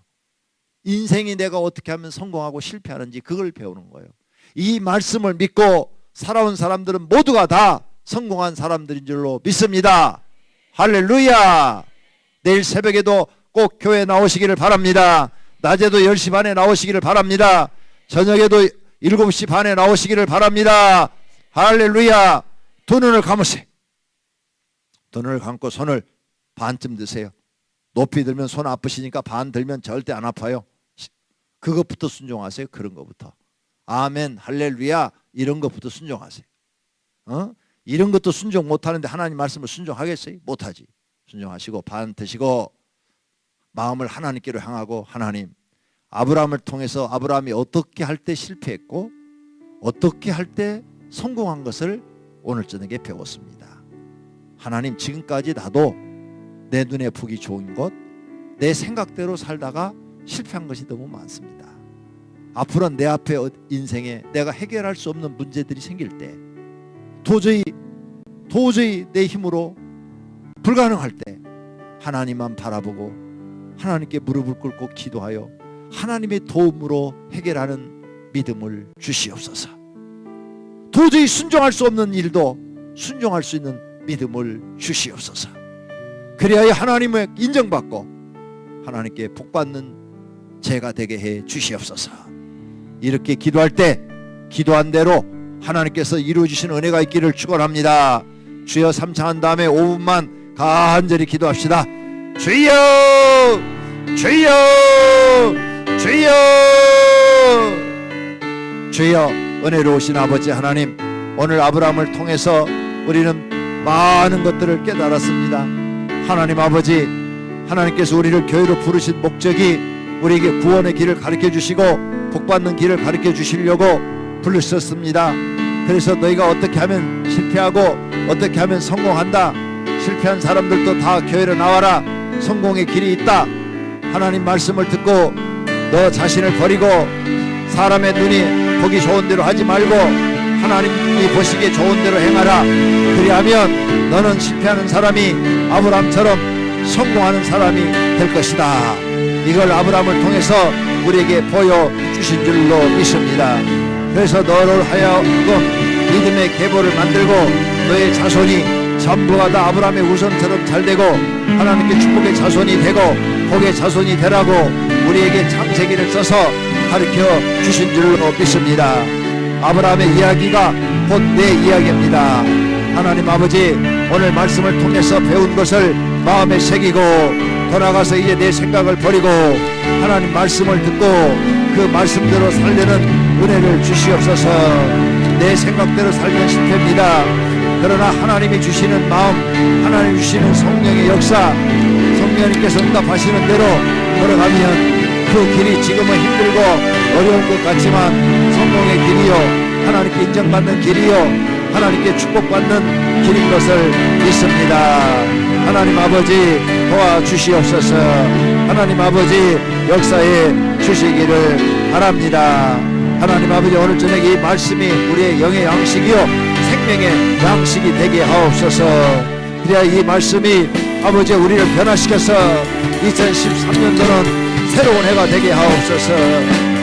Speaker 1: 인생이 내가 어떻게 하면 성공하고 실패하는지 그걸 배우는 거예요. 이 말씀을 믿고 살아온 사람들은 모두가 다 성공한 사람들인 줄로 믿습니다. 할렐루야. 내일 새벽에도 꼭 교회 나오시기를 바랍니다. 낮에도 10시 반에 나오시기를 바랍니다. 저녁에도 7시 반에 나오시기를 바랍니다. 할렐루야. 두 눈을 감으세요. 두 눈을 감고 손을 반쯤 드세요. 높이 들면 손 아프시니까 반 들면 절대 안 아파요. 그것부터 순종하세요. 그런 것부터. 아멘, 할렐루야. 이런 것부터 순종하세요. 이런 것도 순종 못하는데 하나님 말씀을 순종하겠어요? 못하지. 순종하시고 반 드시고 마음을 하나님께로 향하고, 하나님, 아브라함을 통해서 아브라함이 어떻게 할 때 실패했고 어떻게 할 때 성공한 것을 오늘 저녁에 배웠습니다. 하나님, 지금까지 나도 내 눈에 보기 좋은 것, 내 생각대로 살다가 실패한 것이 너무 많습니다. 앞으로 내 앞에 인생에 내가 해결할 수 없는 문제들이 생길 때, 도저히 내 힘으로 불가능할 때 하나님만 바라보고 하나님께 무릎을 꿇고 기도하여 하나님의 도움으로 해결하는 믿음을 주시옵소서. 도저히 순종할 수 없는 일도 순종할 수 있는 믿음을 주시옵소서. 그래야 하나님을 인정받고 하나님께 복받는 제가 되게 해 주시옵소서. 이렇게 기도할 때 기도한 대로 하나님께서 이루어주신 은혜가 있기를 축원합니다. 주여 삼창한 다음에 5분만 간절히 기도합시다. 주여 주여 주여 주여. 은혜로우신 아버지 하나님, 오늘 아브라함을 통해서 우리는 많은 것들을 깨달았습니다. 하나님 아버지, 하나님께서 우리를 교회로 부르신 목적이 우리에게 구원의 길을 가르쳐 주시고 복받는 길을 가르쳐 주시려고 부르셨습니다. 그래서 너희가 어떻게 하면 실패하고 어떻게 하면 성공한다, 실패한 사람들도 다 교회로 나와라, 성공의 길이 있다, 하나님 말씀을 듣고 너 자신을 버리고 사람의 눈이 보기 좋은 대로 하지 말고 하나님이 보시기에 좋은 대로 행하라. 그리하면 너는 실패하는 사람이 아브라함처럼 성공하는 사람이 될 것이다. 이걸 아브라함을 통해서 우리에게 보여주신 줄로 믿습니다. 그래서 너를 하여금 믿음의 계보를 만들고 너의 자손이 전부가 다 아브라함의 우선처럼 잘되고 하나님께 축복의 자손이 되고 복의 자손이 되라고 우리에게 창세기를 써서 가르쳐 주신 줄로 믿습니다. 아브라함의 이야기가 곧 내 이야기입니다. 하나님 아버지, 오늘 말씀을 통해서 배운 것을 마음에 새기고 돌아가서 이제 내 생각을 버리고 하나님 말씀을 듣고 그 말씀대로 살려는 은혜를 주시옵소서. 내 생각대로 살면 실패입니다. 그러나 하나님이 주시는 마음, 하나님 주시는 성령의 역사, 성령님께서 응답하시는 대로 걸어가면 그 길이 지금은 힘들고 어려운 것 같지만 성공의 길이요, 하나님께 인정받는 길이요, 하나님께 축복받는 길인 것을 믿습니다. 하나님 아버지 도와주시옵소서. 하나님 아버지 역사해 주시기를 바랍니다. 하나님 아버지, 오늘 저녁 이 말씀이 우리의 영의 양식이요 생명의 양식이 되게 하옵소서. 그래야 이 말씀이 아버지 우리를 변화시켜서 2013년도는 새로운 해가 되게 하옵소서.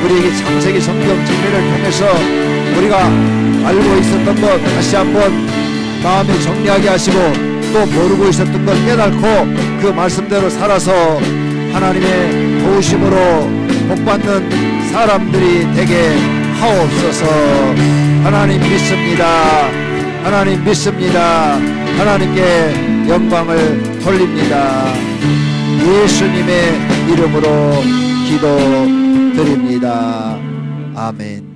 Speaker 1: 우리에게 창세기 성경 정리를 통해서 우리가 알고 있었던 것 다시 한번 마음에 정리하게 하시고 또 모르고 있었던 것 깨닫고 그 말씀대로 살아서 하나님의 도우심으로 복받는 사람들이 되게 하옵소서. 하나님 믿습니다. 하나님 믿습니다. 하나님께 영광을 돌립니다. 예수님의 이름으로 기도드립니다. 아멘.